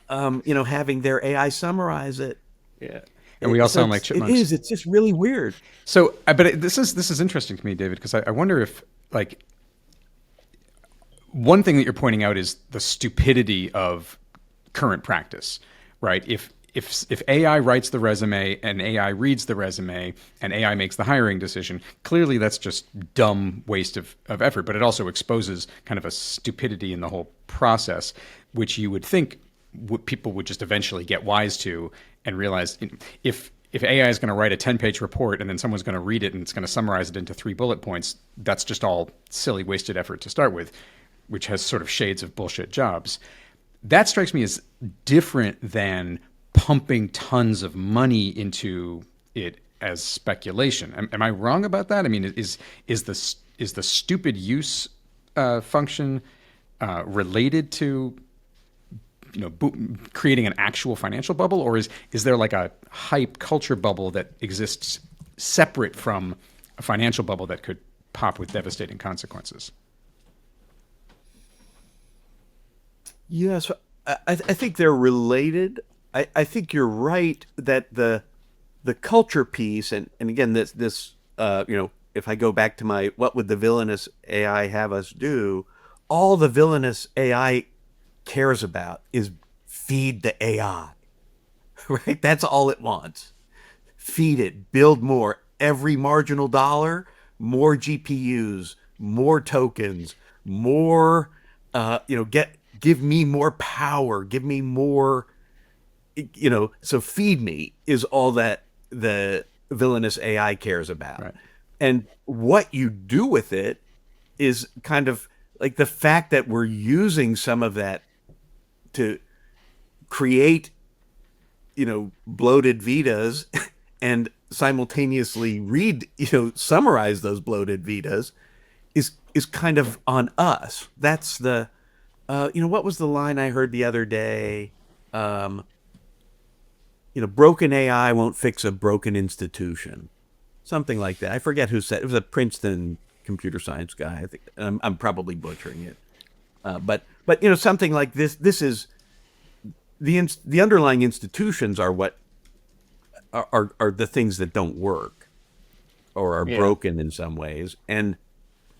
having their AI summarize it. Yeah. And we all sound like chipmunks. It is. It's just really weird. So, but this is interesting to me, David, because I wonder if, like, one thing that you're pointing out is the stupidity of current practice, right? If AI writes the resume and AI reads the resume and AI makes the hiring decision, clearly that's just dumb waste of effort. But it also exposes kind of a stupidity in the whole process, which you would think people would just eventually get wise to and realize if AI is going to write a 10-page report and then someone's going to read it and it's going to summarize it into 3 bullet points, that's just all silly, wasted effort to start with, which has sort of shades of bullshit jobs. That strikes me as different than pumping tons of money into it as speculation. Am I wrong about that? I mean, is the stupid use function related to creating an actual financial bubble, or is there like a hype culture bubble that exists separate from a financial bubble that could pop with devastating consequences? Yes, I think they're related. I think you're right that the culture piece, and again, this if I go back to my what would the villainous AI have us do, all the villainous AI cares about is feed the AI, right? That's all it wants. Feed it, build more. Every marginal dollar, more GPUs, more tokens, more, give me more power, give me more. So feed me is all that the villainous AI cares about. Right. And what you do with it is kind of like the fact that we're using some of that to create, bloated Vitas and simultaneously read, summarize those bloated Vitas is kind of on us. That's the, what was the line I heard the other day? Broken AI won't fix a broken institution. Something like that. I forget who said it. It was a Princeton computer science guy. I think I'm probably butchering it. But something like this. This is the underlying institutions are what are the things that don't work or are broken in some ways, and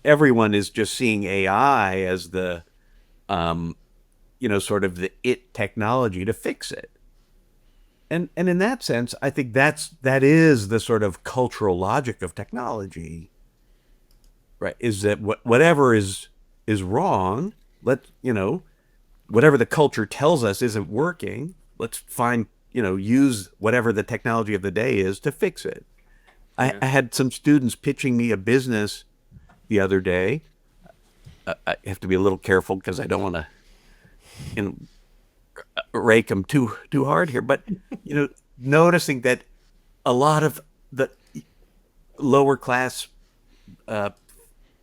everyone is just seeing AI as the sort of the technology to fix it. And in that sense, I think that is the sort of cultural logic of technology, right? Is that whatever is wrong, whatever the culture tells us isn't working, let's find, use whatever the technology of the day is to fix it. I had some students pitching me a business the other day. I have to be a little careful because I don't want to, rake them too hard here, but noticing that a lot of the lower class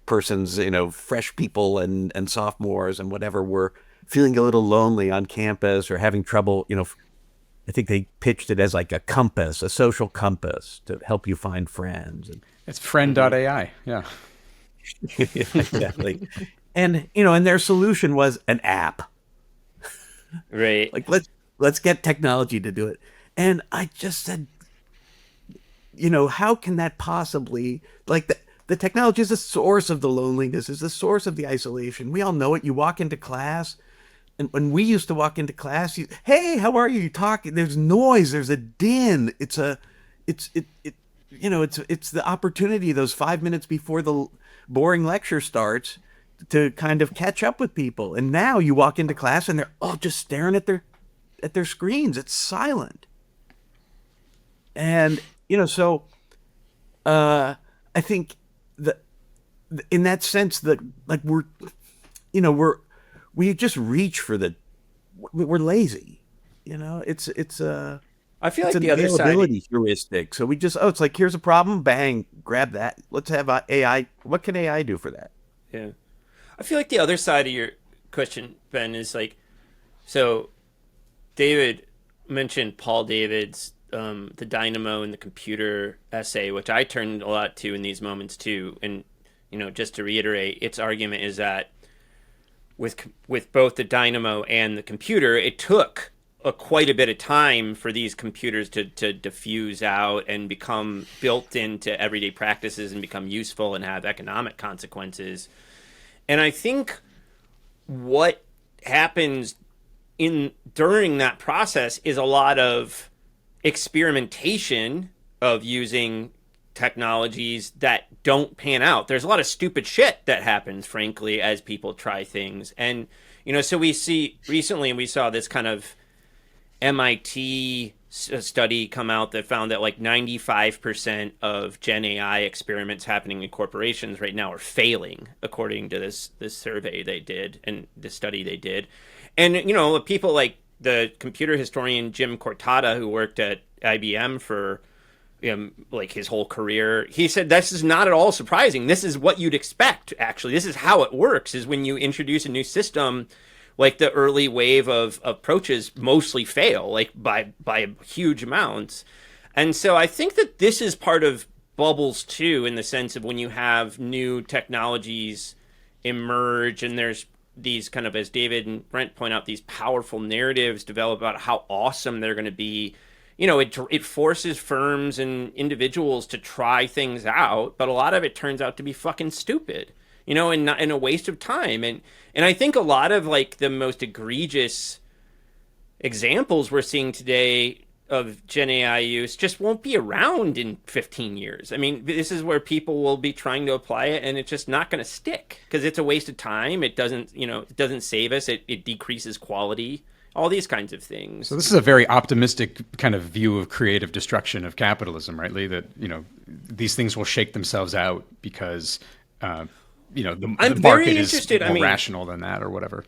persons, fresh people and sophomores and whatever, were feeling a little lonely on campus or having trouble. I think they pitched it as like a compass, a social compass to help you find friends. It's friend.ai. Yeah. Exactly. And and their solution was an app. Right. Like let's get technology to do it. And I just said, how can that possibly, like, the technology is the source of the loneliness, is the source of the isolation. We all know it. You walk into class, and when we used to walk into class, hey, how are you? You talk. There's noise. There's a din. It's it's the opportunity, those 5 minutes before the boring lecture starts, to kind of catch up with people. And now you walk into class and they're all just staring at their screens. It's silent. And so I think that in that sense, that like we just reach for we're lazy. It's I feel like an the other side. availability heuristic. So we just, it's like, here's a problem, bang, grab that. Let's have AI. What can AI do for that? Yeah. I feel like the other side of your question, Ben, is like, so David mentioned Paul David's The Dynamo and the Computer essay, which I turned a lot to in these moments too. And, just to reiterate, its argument is that with both the dynamo and the computer, it took quite a bit of time for these computers to diffuse out and become built into everyday practices and become useful and have economic consequences. And I think what happens during that process is a lot of experimentation of using technologies that don't pan out. There's a lot of stupid shit that happens, frankly, as people try things. And, so we saw this kind of MIT study come out that found that like 95% of Gen AI experiments happening in corporations right now are failing, according to this survey they did and the study they did. And, people like the computer historian Jim Cortada, who worked at IBM for like his whole career, he said this is not at all surprising. This is what you'd expect, actually. This is how it works, is when you introduce a new system, like the early wave of approaches mostly fail, like by huge amounts. And so I think that this is part of bubbles too, in the sense of when you have new technologies emerge and there's these kind of, as David and Brent point out, these powerful narratives develop about how awesome they're going to be. It forces firms and individuals to try things out, but a lot of it turns out to be fucking stupid, and a waste of time. And I think a lot of like the most egregious examples we're seeing today of Gen AI use just won't be around in 15 years. I mean, this is where people will be trying to apply it, and it's just not going to stick because it's a waste of time. It doesn't save us. It decreases quality. All these kinds of things. So this is a very optimistic kind of view of creative destruction of capitalism, right, Lee? That, these things will shake themselves out because, the market is more rational than that or whatever.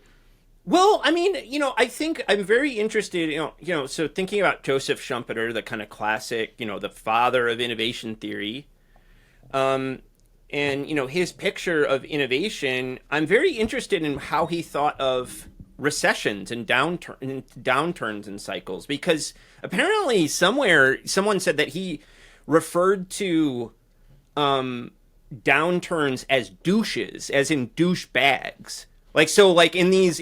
Well, I think I'm very interested, so thinking about Joseph Schumpeter, the kind of classic, the father of innovation theory, and, his picture of innovation, I'm very interested in how he thought of recessions and downturns and cycles, because apparently somewhere someone said that he referred to downturns as douches, as in douche bags. Like, so like in these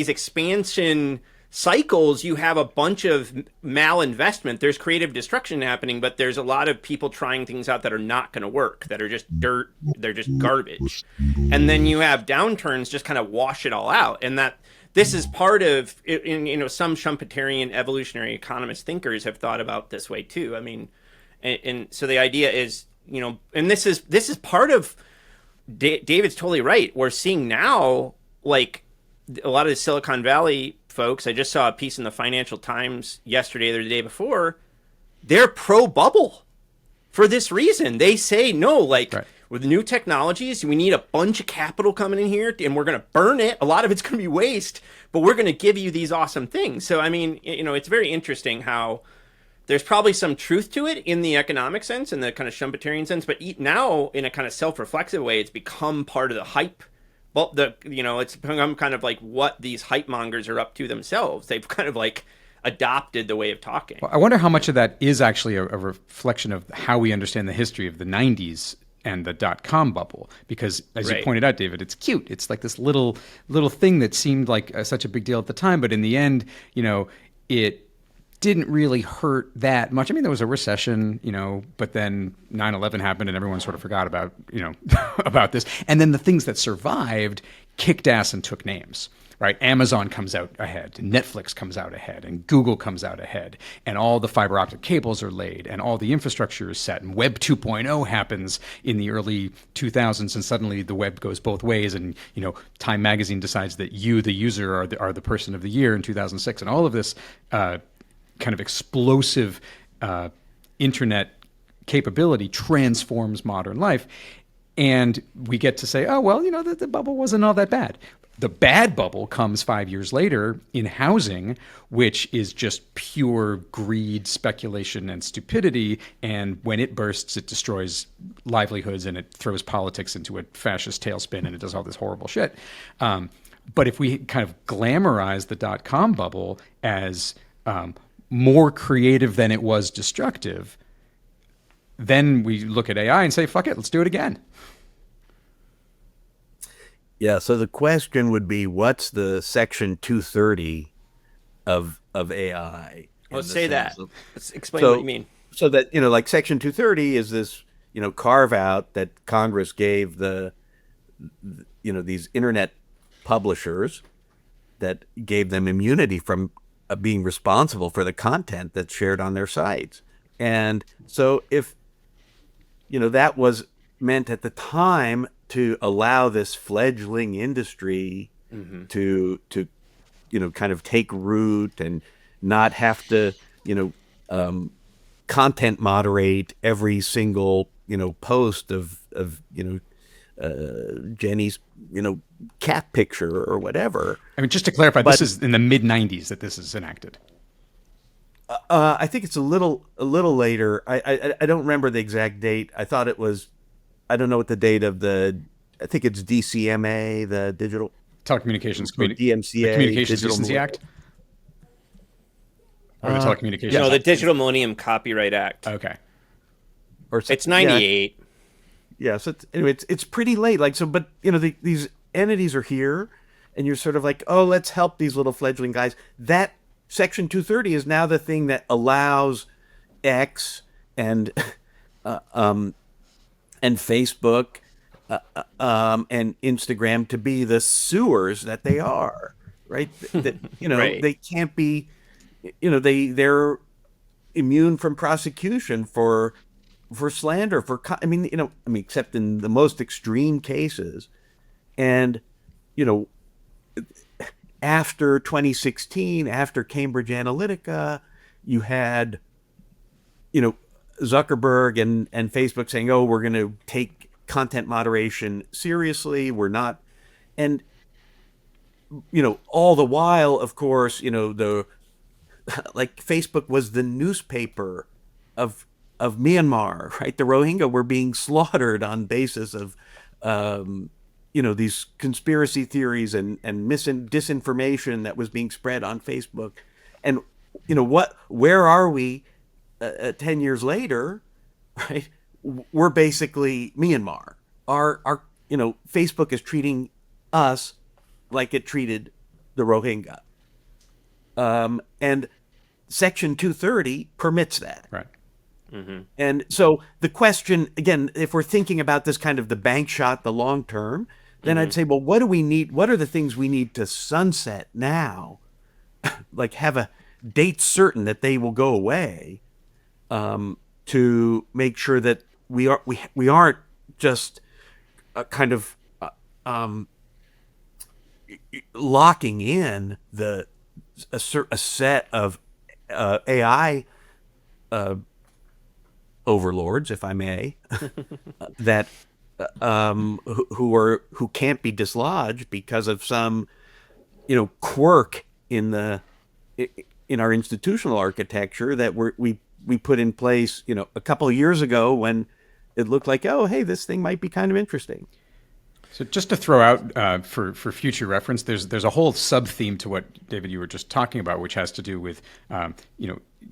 expansion cycles, you have a bunch of malinvestment. There's creative destruction happening, but there's a lot of people trying things out that are not going to work, that are just dirt. They're just garbage. And then you have downturns just kind of wash it all out. And that this is part of, some Schumpeterian evolutionary economist thinkers have thought about this way too. I mean, and so the idea is, and this is part of, David's totally right. We're seeing now, like a lot of the Silicon Valley folks, I just saw a piece in the Financial Times yesterday or the day before, they're pro-bubble for this reason. They say, no, like, right, with new technologies, we need a bunch of capital coming in here, and we're going to burn it. A lot of it's going to be waste, but we're going to give you these awesome things. So, I mean, it's very interesting how there's probably some truth to it in the economic sense and the kind of Schumpeterian sense, but now in a kind of self-reflexive way, it's become part of the hype. Well, it's become kind of like what these hype mongers are up to themselves. They've kind of like adopted the way of talking. Well, I wonder how much of that is actually a reflection of how we understand the history of the 90s and the dot-com bubble, because as you pointed out, David, it's cute. It's like this little thing that seemed like such a big deal at the time, but in the end, it didn't really hurt that much. I mean, there was a recession, but then 9/11 happened and everyone sort of forgot about, about this. And then the things that survived kicked ass and took names, right? Amazon comes out ahead, Netflix comes out ahead, and Google comes out ahead, and all the fiber optic cables are laid, and all the infrastructure is set, and Web 2.0 happens in the early 2000s, and suddenly the web goes both ways, and Time Magazine decides that you, the user, are the person of the year in 2006, and all of this kind of explosive internet capability transforms modern life. And we get to say, oh, well, the bubble wasn't all that bad. The bad bubble comes 5 years later in housing, which is just pure greed, speculation, and stupidity. And when it bursts, it destroys livelihoods and it throws politics into a fascist tailspin and it does all this horrible shit. But if we kind of glamorize the dot-com bubble as more creative than it was destructive, then we look at AI and say, fuck it, let's do it again. Yeah, so the question would be, what's the Section 230 of AI? Let's say that. Let's explain So- what you mean. So that, like Section 230 is this, carve out that Congress gave these internet publishers, that gave them immunity from being responsible for the content that's shared on their sites. And so if, that was meant at the time to allow this fledgling industry to kind of take root and not have to, content moderate every single, post of Jenny's, cat picture or whatever. I mean, just to clarify, this is in the mid-90s that this is enacted. I think it's a little later. I don't remember the exact date. I thought it was, I don't know what the date of I think it's DCMA, the Digital Telecommunications DMCA, the Communications Digital Decency Act? Or the Telecommunications No, the Act? Digital Millennium Copyright Act. Okay. Or It's 98. Yeah, so it's pretty late. Like, so, but these entities are here, and you're sort of like, oh, let's help these little fledgling guys. That Section 230 is now the thing that allows X and Facebook and Instagram to be the sewers that they are, right? That Right. they can't be, they're immune from prosecution for slander, except in the most extreme cases. And after 2016, after Cambridge Analytica, you had Zuckerberg and Facebook saying, oh, we're going to take content moderation seriously. We're not. And all the while, of course, Facebook was the newspaper of Myanmar, right? The Rohingya were being slaughtered on basis of, these conspiracy theories and disinformation that was being spread on Facebook. And, where are we 10 years later, right? We're basically Myanmar. Our Facebook is treating us like it treated the Rohingya. And Section 230 permits that. Right. And so the question, again, if we're thinking about this kind of the bank shot, the long term, then I'd say, well, what do we need? What are the things we need to sunset now? Like have a date certain that they will go away, to make sure that we aren't just kind of locking in a set of AI overlords, if I may, that who can't be dislodged because of some quirk in our institutional architecture that we put in place a couple of years ago when it looked like, oh, hey, this thing might be kind of interesting. So just to throw out for future reference, there's a whole sub theme to what, David, you were just talking about, which has to do with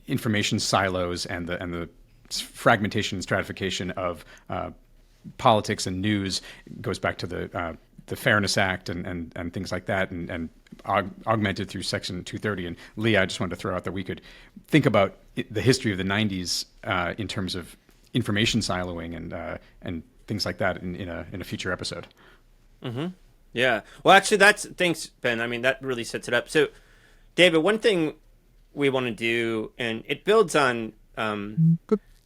information silos and the fragmentation and stratification of politics and news. It goes back to the Fairness Act and things like that, and augmented through Section 230. And Lee, I just wanted to throw out that we could think about the history of the 90s in terms of information siloing and things like that in a future episode. Mm-hmm. Yeah. Well, actually, thanks, Ben. I mean, that really sets it up. So, David, one thing we want to do, and it builds on kind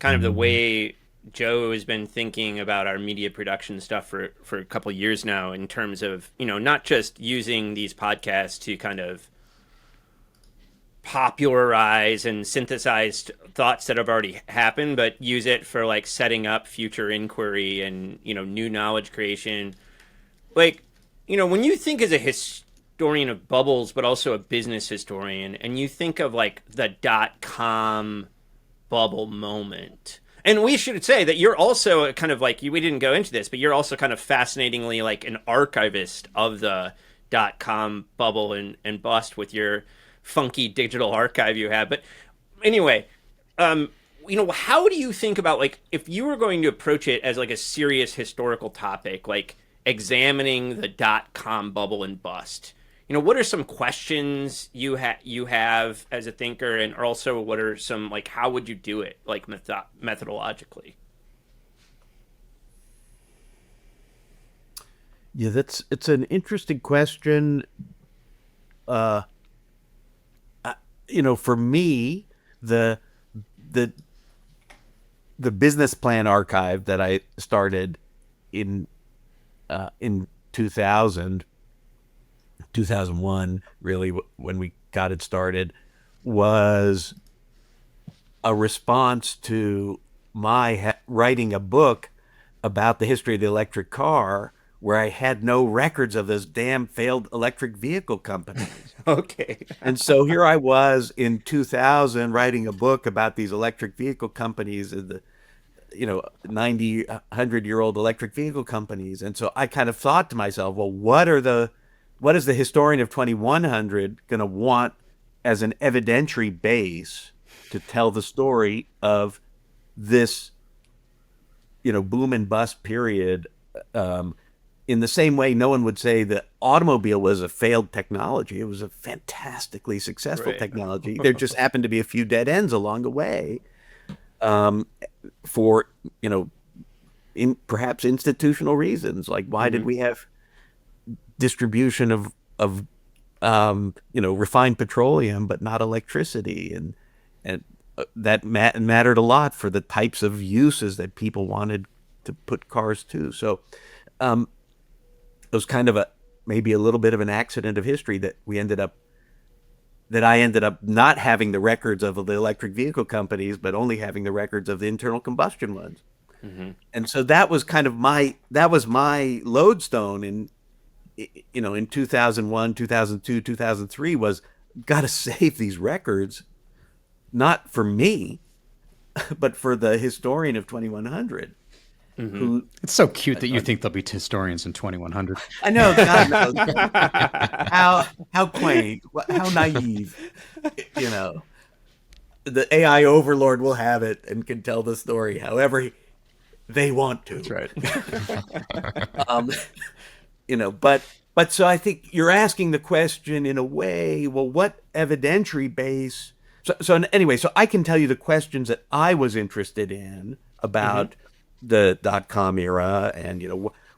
of the way Joe has been thinking about our media production stuff for a couple of years now, in terms of, not just using these podcasts to kind of popularize and synthesize thoughts that have already happened, but use it for like setting up future inquiry and, new knowledge creation. Like, when you think as a historian of bubbles, but also a business historian, and you think of like the .com bubble moment, and we should say that you're also kind of like, we didn't go into this, but you're also kind of fascinatingly like an archivist of the .com bubble and bust with your funky digital archive you have. But anyway, how do you think about, like, if you were going to approach it as like a serious historical topic, like examining the .com bubble and bust, what are some questions you have as a thinker, and also what are some, like, how would you do it, like, methodologically? Yeah, it's an interesting question. For me, the business plan archive that I started in 2001, really, when we got it started, was a response to my writing a book about the history of the electric car, where I had no records of those damn failed electric vehicle companies. Okay. And so here I was in 2000 writing a book about these electric vehicle companies, the 90, 100-year-old electric vehicle companies. And so I kind of thought to myself, well, what is the historian of 2100 going to want as an evidentiary base to tell the story of this, boom and bust period? In the same way, no one would say the automobile was a failed technology. It was a fantastically successful technology. There just happened to be a few dead ends along the way, for perhaps institutional reasons. Like, why did we have distribution of refined petroleum but not electricity, and that mattered a lot for the types of uses that people wanted to put cars to. So it was kind of maybe a little bit of an accident of history that I ended up not having the records of the electric vehicle companies, but only having the records of the internal combustion ones. Mm-hmm. And so that was kind of my lodestone in 2001, 2002, 2003, was got to save these records, not for me, but for the historian of 2100. Mm-hmm. It's so cute that you think there'll be historians in 2100. I know, God knows. How quaint, how naive. The AI overlord will have it and can tell the story however they want to. That's right. But so I think you're asking the question in a way, well, what evidentiary base? So anyway, so I can tell you the questions that I was interested in about the .com era, and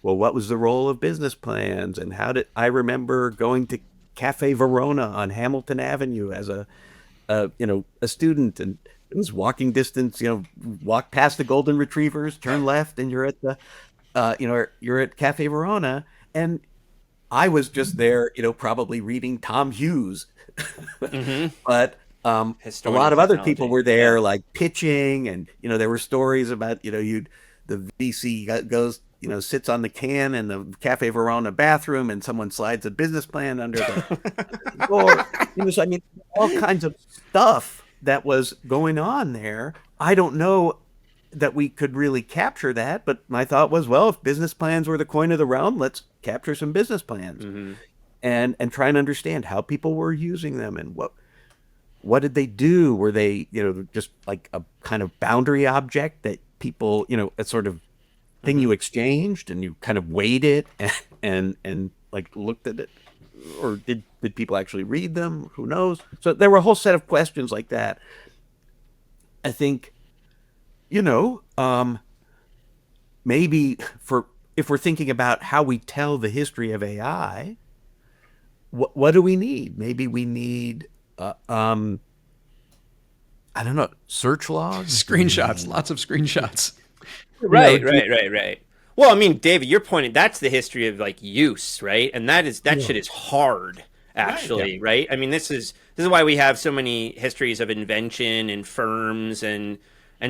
what was the role of business plans, and I remember going to Cafe Verona on Hamilton Avenue as a student, and it was walking distance. Walk past the Golden Retrievers, turn left, and you're at you're at Cafe Verona, and I was just there, probably reading Tom Hughes, but a lot of other people were there, like pitching, and there were stories about the VC goes, sits on the can in the Cafe Verona bathroom, and someone slides a business plan under the door. So I mean, all kinds of stuff that was going on there. I don't know that we could really capture that, but my thought was, well, if business plans were the coin of the realm, let's capture some business plans, and try and understand how people were using them, and what did they do? Were they, just like a kind of boundary object that people, a sort of thing you exchanged and you kind of weighed it and like looked at it, or did people actually read them? Who knows? So there were a whole set of questions like that. I think, maybe for if we're thinking about how we tell the history of AI, what do we need? Maybe we need, I don't know, search logs? Screenshots, lots of screenshots. Right. Well, I mean, David, you're pointing, that's the history of like use, right? And that shit is hard, actually, right? I mean, this is why we have so many histories of invention and firms and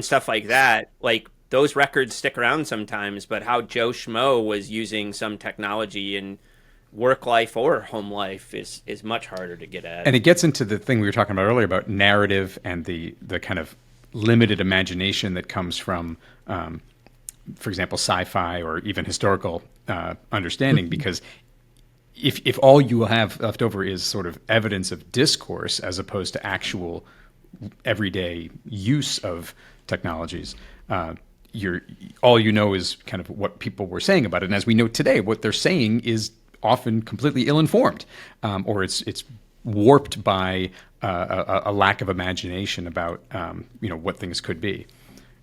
stuff like that. Like, those records stick around sometimes, but how Joe Schmo was using some technology in work life or home life is much harder to get at. And it gets into the thing we were talking about earlier about narrative and the kind of limited imagination that comes from, for example, sci-fi or even historical understanding. Because if all you have left over is sort of evidence of discourse as opposed to actual everyday use of technologies, all you know is kind of what people were saying about it. And as we know today, what they're saying is often completely ill-informed, or it's warped by a lack of imagination about what things could be.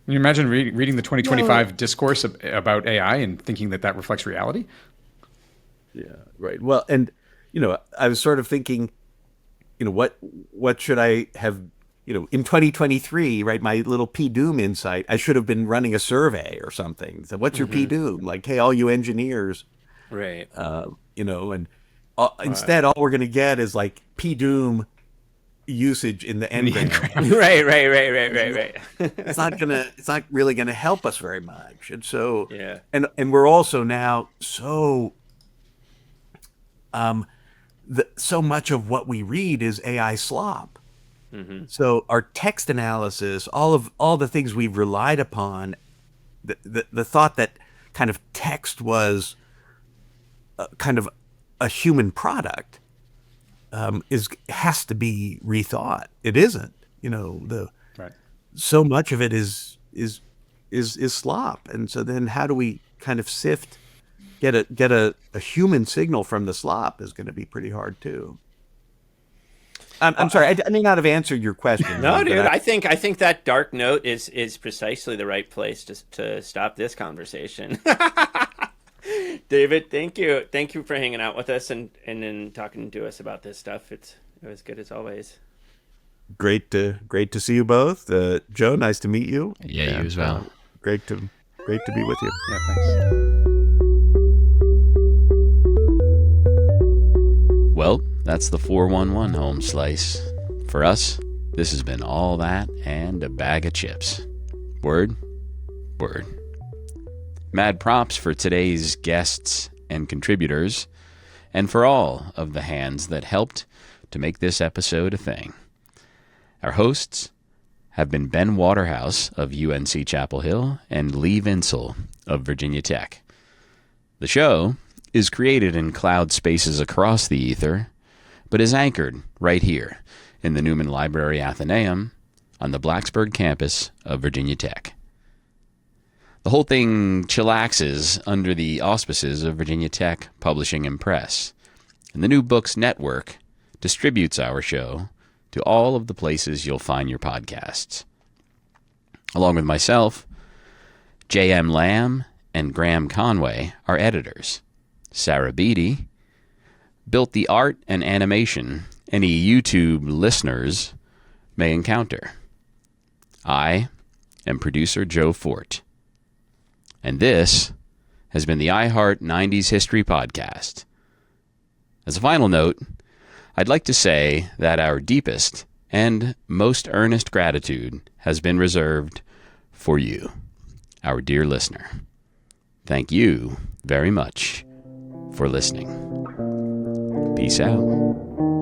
Can you imagine reading the 2025 discourse about AI and thinking that reflects reality? Yeah, right. Well, and I was sort of thinking, what should I have, in 2023, right? My little P-Doom insight, I should have been running a survey or something. So what's your P-Doom? Like, hey, all you engineers, Right. and instead, all we're going to get is like P-Doom usage in the engram. Right. It's not really gonna help us very much. And so, Yeah. and we're also now so so much of what we read is AI slop. So our text analysis, all the things we've relied upon, the thought that kind of text was kind of a human product, has to be rethought. It isn't, Right. So much of it is slop. And so then how do we kind of get a human signal from the slop is going to be pretty hard too. I'm sorry, I may not have answered your question. No, dude, I think that dark note is precisely the right place to stop this conversation. David, thank you for hanging out with us and then talking to us about this stuff. It was good as always. Great to see you both. Joe, nice to meet you. Yeah, you as well. Great to be with you. Yeah, thanks. Well, that's the 411 home slice. For us, this has been all that and a bag of chips. Word. Mad props for today's guests and contributors, and for all of the hands that helped to make this episode a thing. Our hosts have been Ben Waterhouse of UNC Chapel Hill and Lee Vinsel of Virginia Tech. The show is created in cloud spaces across the ether, but is anchored right here in the Newman Library Athenaeum on the Blacksburg campus of Virginia Tech. The whole thing chillaxes under the auspices of Virginia Tech Publishing and Press, and the New Books Network distributes our show to all of the places you'll find your podcasts. Along with myself, J.M. Lamb and Graham Conway are editors. Sarah Beatty built the art and animation any YouTube listeners may encounter. I am producer Joe Fort. And this has been the iHeart 90s History Podcast. As a final note, I'd like to say that our deepest and most earnest gratitude has been reserved for you, our dear listener. Thank you very much for listening. Peace out.